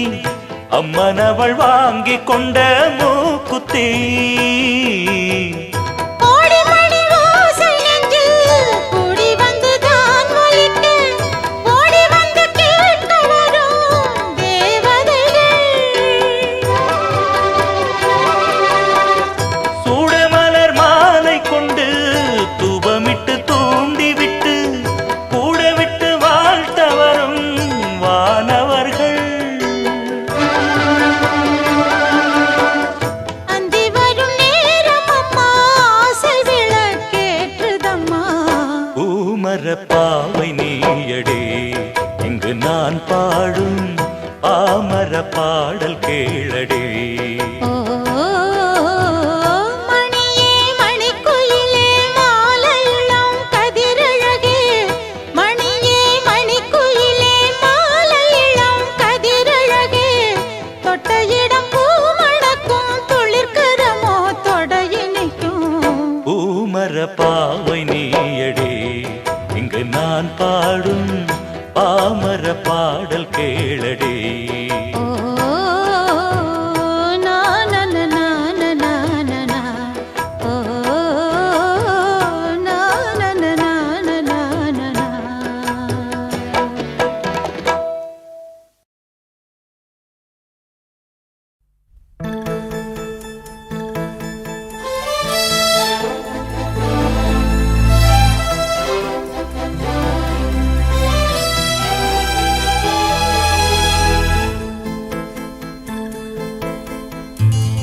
அம்மனவள் வாங்கி கொண்ட மூக்குத்தி சூடமலர் மாலை கொண்டு தூபமிட்டு தூண்டிவிட்டு கூட விட்டு வாழ்த்தவரும் வானவர்கள் அந்தி வரும் நேர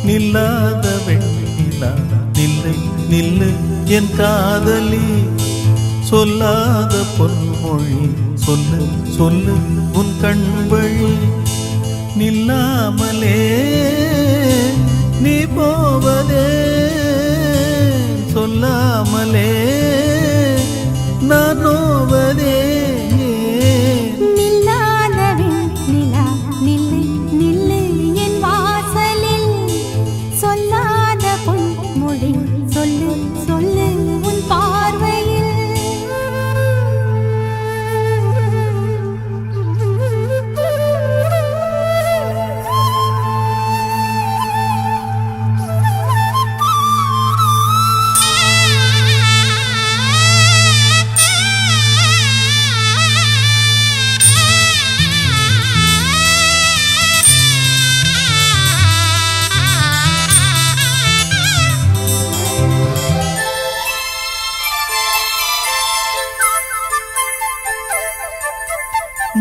நில்லாத வெண்ணிலா நில்லு நில்லு என் காதலி சொல்லாத பொன்மொழி சொல்லு சொல்லு உன் கண் வழி நில்லாமலே நீ போவதே சொல்லாமலே நான் நோவதே நில்லாத வெண்ணிலா நில்லு நில்லு என் வாசலில் சொல்லாத பொன்மொழி சொல்லு சொல்லு உன் பார்வையில்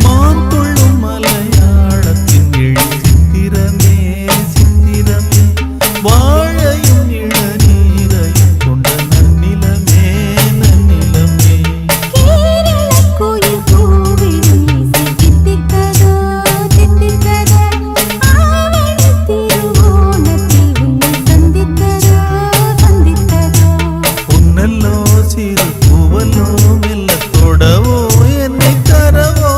மாந்துள்ளும் மலையாளத்தின் சித்திரமே சித்திரமே வாழையும் இளநீரையும் கொண்ட நன்னிலமே நன்னிலமே கேரளக் கோயில் கோவிலில் தித்தித்ததோ தித்தித்ததோ ஆவணித் திருவோணத்தில் உன்னை சந்தித்ததோ சந்தித்ததோ பொன்னல்லோ சிறு பூவல்லோ மெல்ல தொடவோ என்னை தரவோ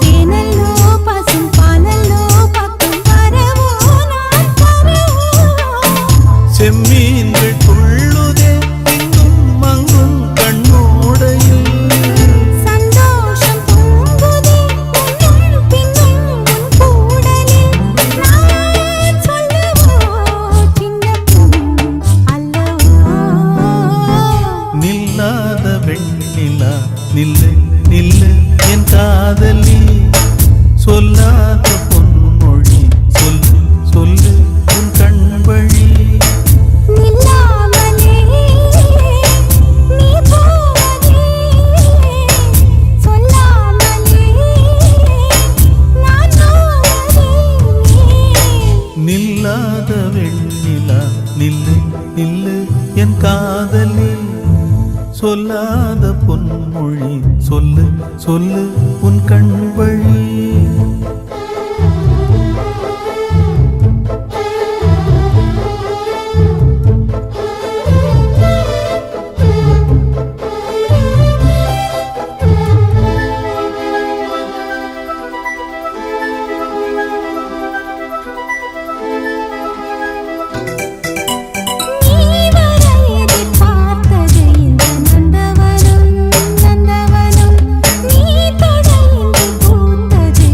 தேனல்லோ பசும் பாலல்லோ பக்கம் வரவோ நான் வரவோ செம்மீன்கள் துள்ளுதே இங்கும் அங்கும் கண்ணோடையில் சந்தோஷம் பொங்குதே முன்னும் பின்னும் உன் கூடலில் நான் சொல்லவோ சின்ன பொன் அல்லவோ நில்லாத வெண்ணிலா நில்லு நில்லு என் காதலி சொல்லாத பொன்மொழி சொல்லு சொல்லு உன் கண் வழி நில்லாமலே நீ போவதே சொல்லாமலே நான் நோவதே நில்லாத வெண்ணிலா நில்லு நில்லு என் காதலி சொல்லாத பொன்மொழி சொல்லு சொல்லு உன் கண் வழி நீ வர எதிர்பார்த்தது இந்த நந்தவனம் நந்தவனம் நீ தொட இன்று பூத்தது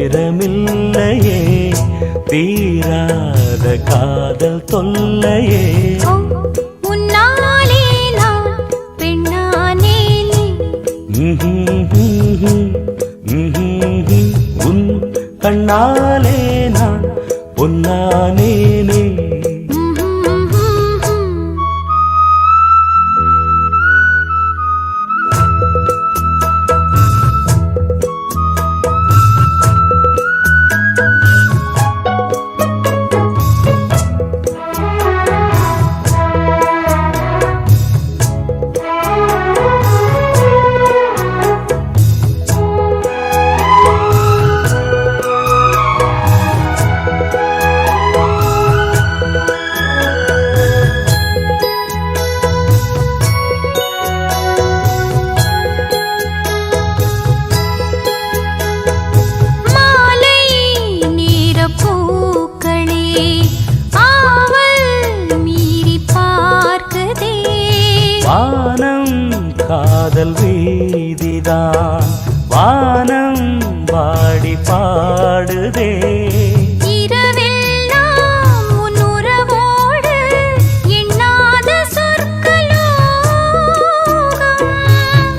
நேரமில்லையே தீராத காதல் தொல்லையே உன்னாலே நான் பெண்ணானேனே உன் கண்ணாலே நான் பொன்னானேனே காதல் வீதிதான் வானம் பாடி பாடுதே இரவெல்லாம் உன் உறவோடு எண்ணாத சொற்களோகம்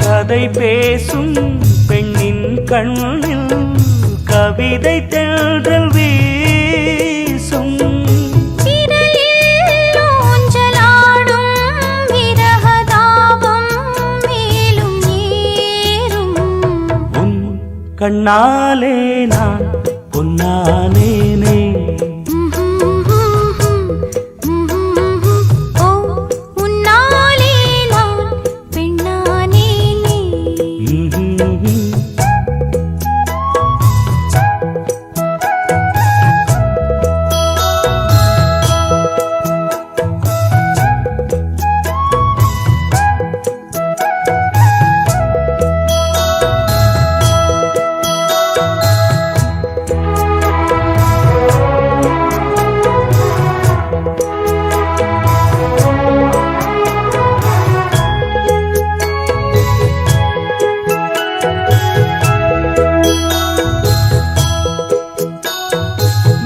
கதை பேசும் பெண்ணின் கண்ணில் கவிதை தென்றல் வீசும் கண்ணாலே நான் பொன்னானேனே உன்னாலே நான் பெண்ணானேனே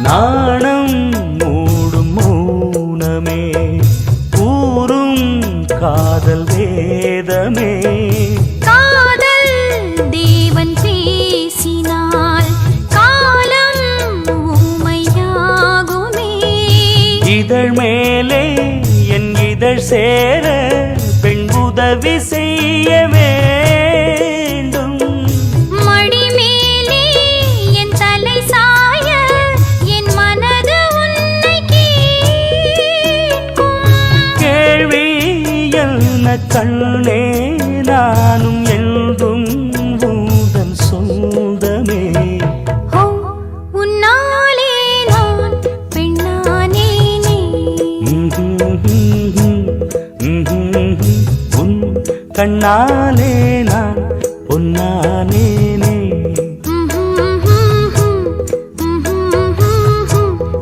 நாணம் மூடும் மௌனமே கூறும் காதல் வேதமே காதல் தேவன் பேசினால் காலம் ஊமையாகுமே இதழ் மேலே என் இதழ் சேர பெண் உதவி செய்ய வேண்டும் மடி மேலே என் தலை சாய என் மனது உன்னை கேட்கும் கேள்வி என்ன கண்ணே நானும் என்றும் உந்தன் சொந்தமே உன்னாலே நான் பெண்ணானேனே உன் கண்ணாலே நான் பொன்னானேனே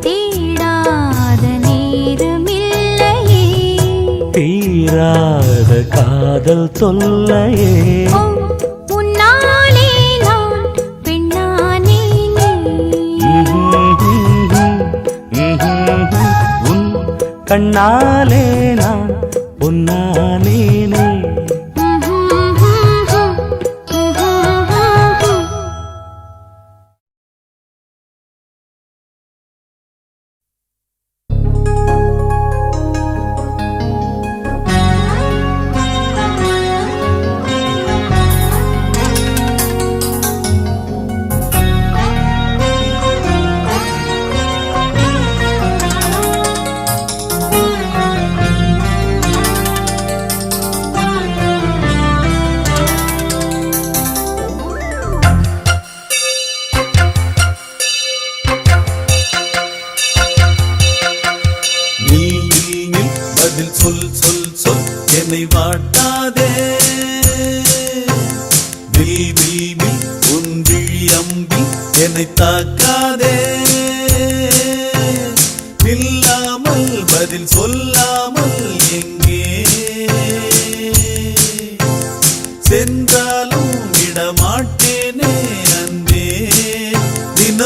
தேடாத நேரமில்லையே தீராத காதல் தொல்லையே உன்னாலே நான் பெண்ணானேனே உன் கண்ணாலே நான் பொன்னானேனே சொல் சொல் சொல் என்னை வாட்டாதே வில் வில் வில் உன் விழி அம்பி என்னை தாக்காதே இல்லாமல் பதில் சொல்லாமல் எங்கே சென்றாலும் விடமாட்டேனே அன்பே தின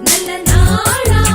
நல்ல நாளாம்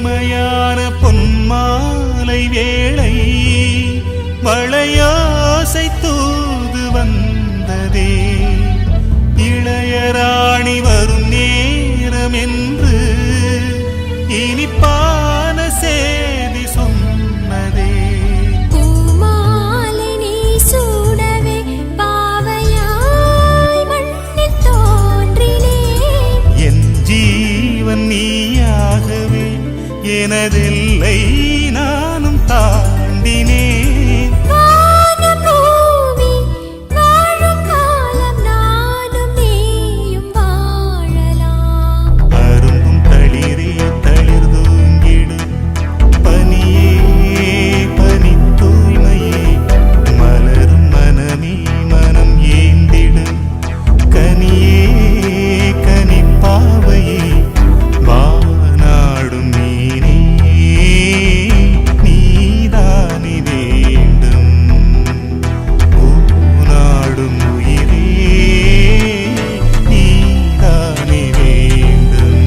இனிமையான பொன்மாலை வேளை மழையோசை தூது வந்ததே இளையராணி வரும் நேரம் என்று இனிப்பான செய்தி சொன்னதே பூமாலை நீ சூடவே பாவையாய் மண்ணில் தோன்றினேன் என் ஜீவன் நீயாகவே எனதில்லை நானும் தாண்டினேன் வானபூமி வாழும் காலம் நானும் நீயும் வாழலாம் அரும்பும் தளிரே தளிர் தூங்கிடும் பனியே பனி தூய்மையே மலரும் மனமே மனம் ஏந்திடும் கனியே கனிப்பாவையே வானாடும் மீனே நீதானே வேண்டும் பூநாடும் உயிரே நீதானே வேண்டும்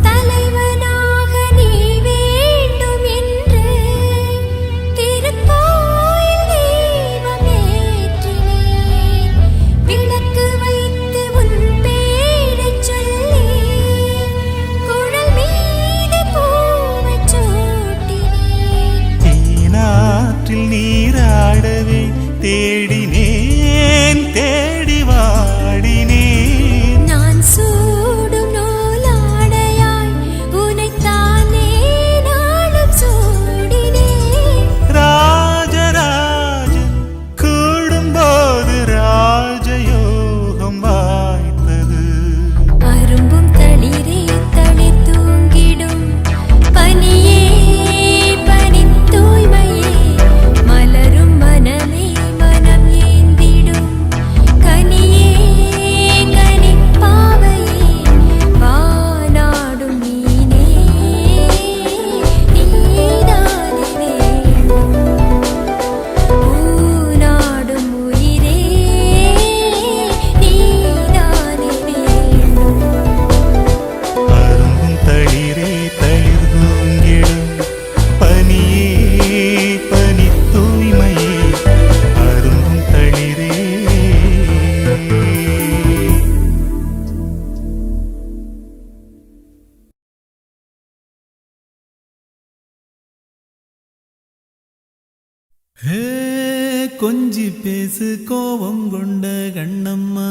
தலைவனாக நீ வேண்டும் என்று திருக்கோயில் தீபம் ஏற்றினேன் விளக்கு வைத்து உன் பேரைச் சொல்லி குழல் மீது பூவைச் சூட்டினேன் தேனாற்றில் நீராடவே தேடினேன் தேடி வாடினேன் நான் சூடும் நூலாடையாய் உனைத்தானே நாளும் சூடினேன் ராஜராஜன் கூடும்போது ராஜயோகம் வாய்த்தது அரும்பும் தளிரே தளிர் தூங்கிடும் பனியே பனி தூய்மையே மலரும் மனமே மனம் ஏந்திடும் கனியே கனிப்பாவையே வானாடும் மீனே நீதானே வேண்டும் பூநாடும் உயிரே நீதானே வேண்டும் அரும்பும் தளிரே தளிர் தூங்கிடும் பனியே பனி தூய்மையே அரும்பும் தளிரே கொஞ்சி பேசு கோபம் கொண்ட கண்ணம்மா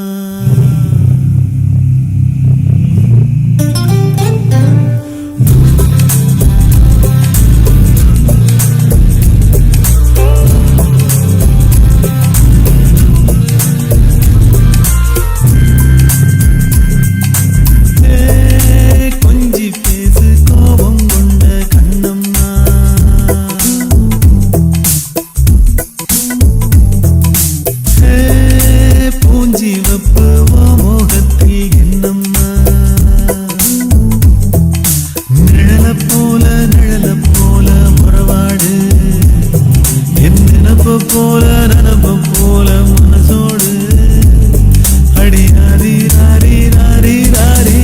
கொஞ்சி பேசு கோபம் கொண்ட கண்ணம்மா பூஞ்சி வப்பு மோகத்தில் என்னம்மா நிழல போல முறவாடு என் நினப்ப போல மனசோடு அடி ராரி ராரி ராரி ராரி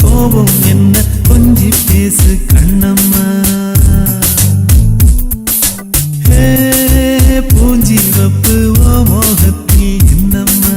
கோபம் என்ன கொஞ்சி பேசு கண்ணம்மா பூஞ்சி வப்பு மோகத்தில் என்னம்மா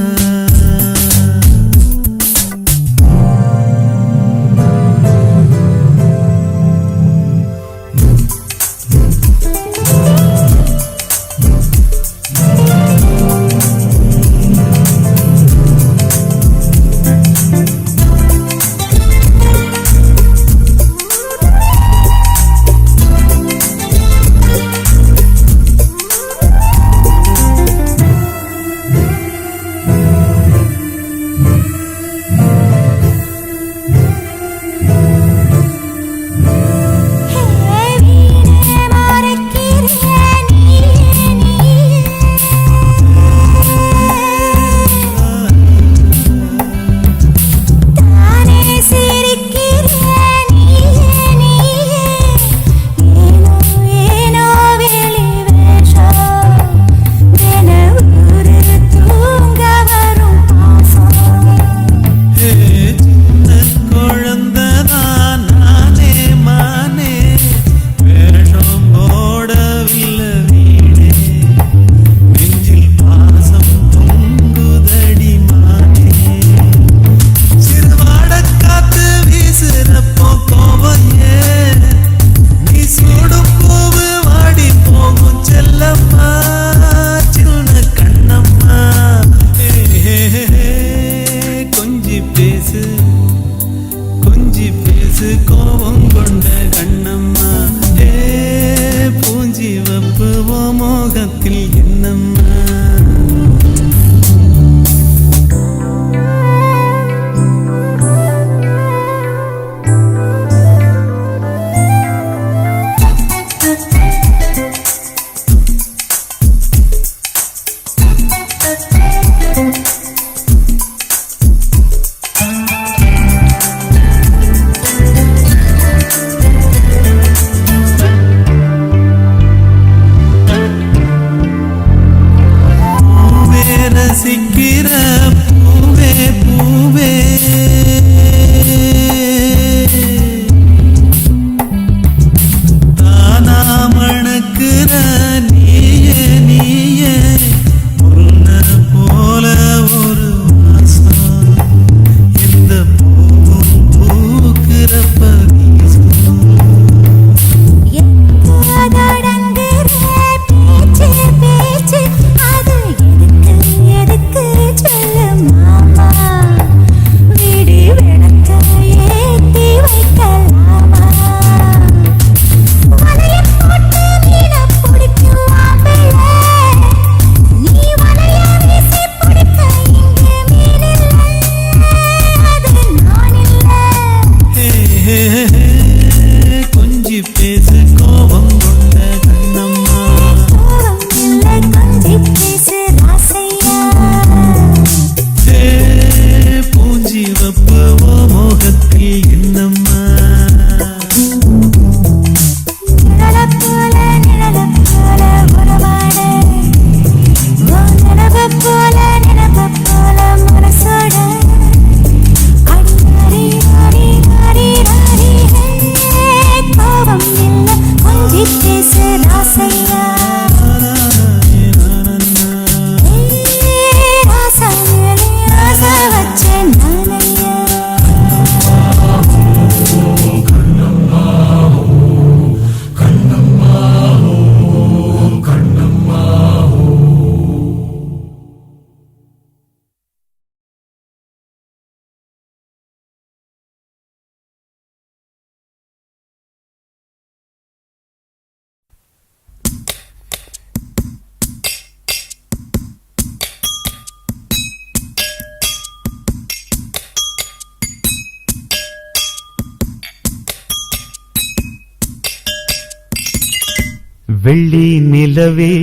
வெள்ளி நிலவே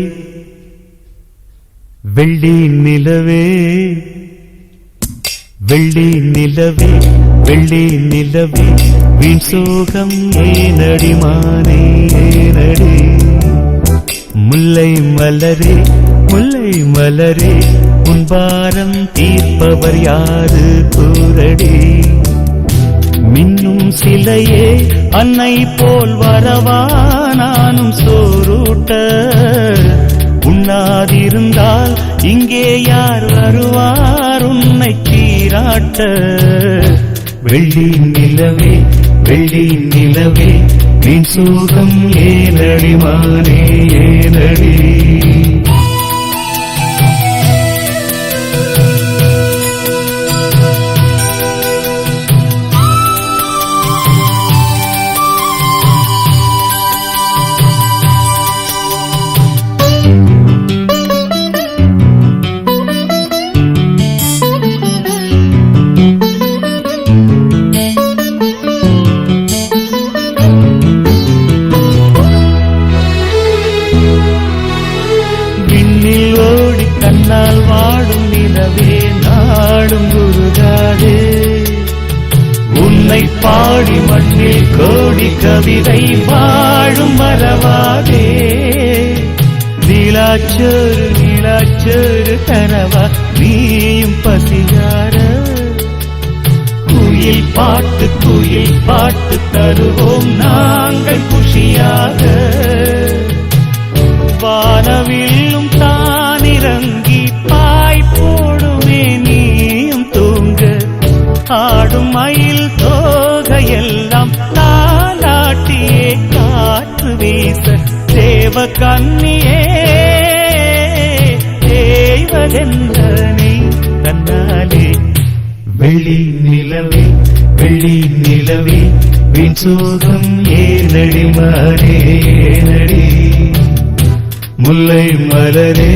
வெள்ளி நிலவே வெள்ளி நிலவே வெள்ளி நிலவே வீண் சோகம் ஏனடி மானே ஏனடி முல்லை மலரே முல்லை மலரே உன் பாரம் தீர்ப்பவர் யாரு கூரடி மின்னும் சிலையே அன்னை போல் வரவா நானும் சோரூட்ட உண்ணாதிருந்தால் இங்கே யார் வருவார் உன்னை சீராட்ட வெள்ளி நிலவே வெள்ளி நிலவே வீண் சோகம் ஏனடி மானே ஏனடி கண்ணால் வாடும் நிலவே நாடும் குருகாதே உன்னை பாடி மண்ணில் கோடி கவிதை பாடும் மறவாதே நீலாச்சோறு நீலாச்சோறு தரவா நீயும் பசியார குயில் பாட்டு தருவோம் நாங்கள் குஷியாக வானவில்லும் தானிறங்கி பாய் போடுமே நீயும் தூங்க ஆடும் மயில் தோகையெல்லாம் தாலாட்டியே காற்று வீச தேவ கண்ணியே தேவதென்றனை தன்னாலே வெள்ளி நிலவே வெள்ளி நிலவே வீண் சோகம் ஏனடி மானே ஏனடி முல்லை மலரே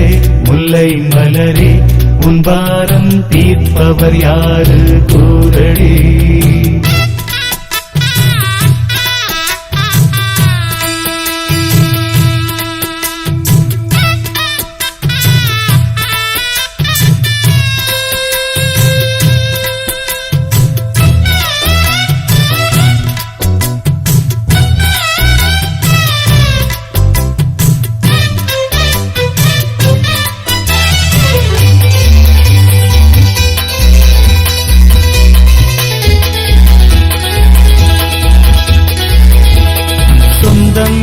முல்லை மலரே உன் பாரம் தீர்ப்பவர் யாரு கூரடி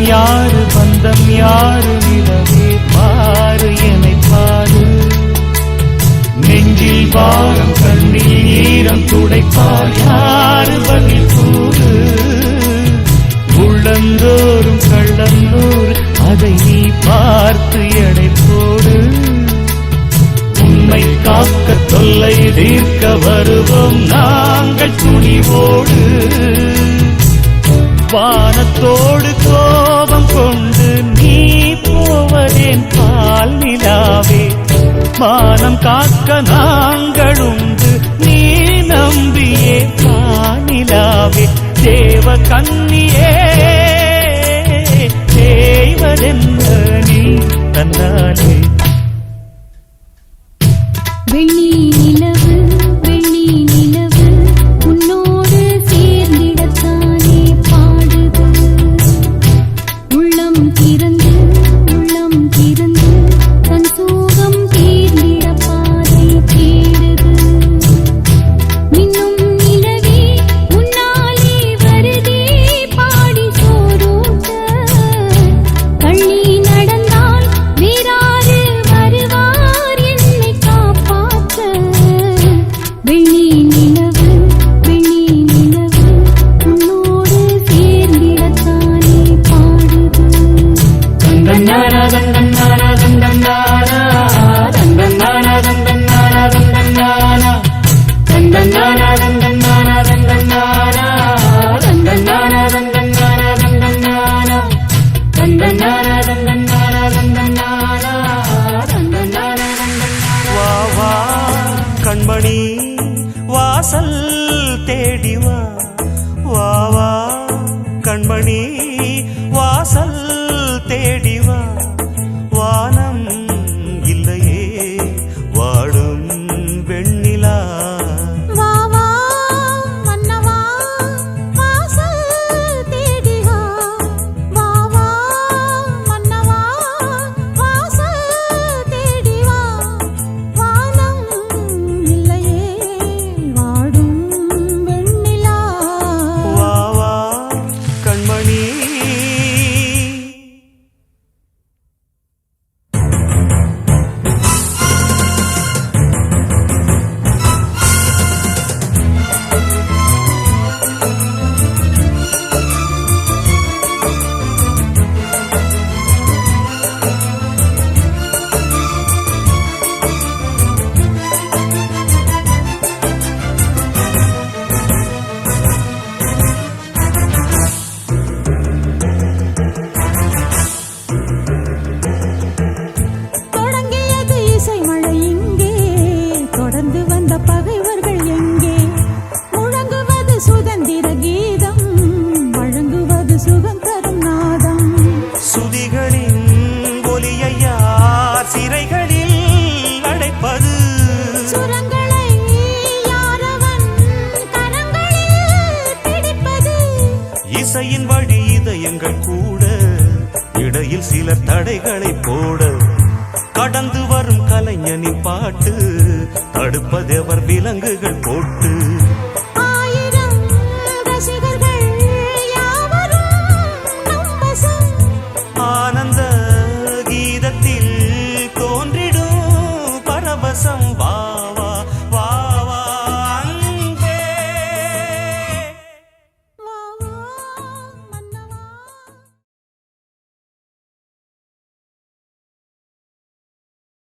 யாரு பந்தம் யாரு நிலவே பாரு என்னை பாரு நெஞ்சில் பாரம் கண்ணில் ஈரம் துடைப்பார் யாரு பதில் கூறு உள்ளந்தோறும் கள்ளந்தோறு அதை நீ பார்த்து எடை போடு உண்மை காக்க தொல்லை தீர்க்க வருவோம் நாங்கள் துணிவோடு வானத்தோடு கோபம் கொண்டு நீ போவதேன் பால் நிலாவே மானம் காக்க நாங்களுண்டு நீ நம்பியே பானிலாவே தேவ கண்ணியே தேவதென்ன நீ தன்னாலே வெள்ளி நிலவு வெள்ளி நிலவு உன்னோடு சேர்ந்திடத்தானே பாடுது உள்ளம் திறந்து தன் சோகம் தீர்ந்திட பாதை தேடுது மின்னும் நிலவே உன்னாலே வருதே பாடி சோரோட்ட கள்ளி நடந்தால் வேறாறு வருவார் என்னை காப்பாற்ற வெள்ளி நிலவு உன்னோடு சேர்ந்திடத்தானே பாடுது தந்தன்னாரா தந்தன்னாரா தந்தன்னாரா தந்தன்னாரா தந்தன்னாரா தந்தன்னாரா தந்தன்னாரா தந்தன்னாரா தந்தன்னாரா தந்தன்னாரா தந்தன்னாரா தந்தன்னாரா தந்தன்னாரா தந்தன்னாரா தந்தன்னாரா தந்தன்னாரா வா வா கண்மணி வாசல் தேடி வா வா வா கண்மணி வாசல் தேடி வா ஒலியை யார் சிறைகளில் அடைப்பது சுரங்களை யாரவன் கரங்களில் பிடிப்பது இசையின் வழி இதயங்கள் கூட இடையில் சில தடைகளை போட கடந்து வரும் கலைஞனின் பாட்டு தடுப்பதெவர் விலங்குகள் போட்டு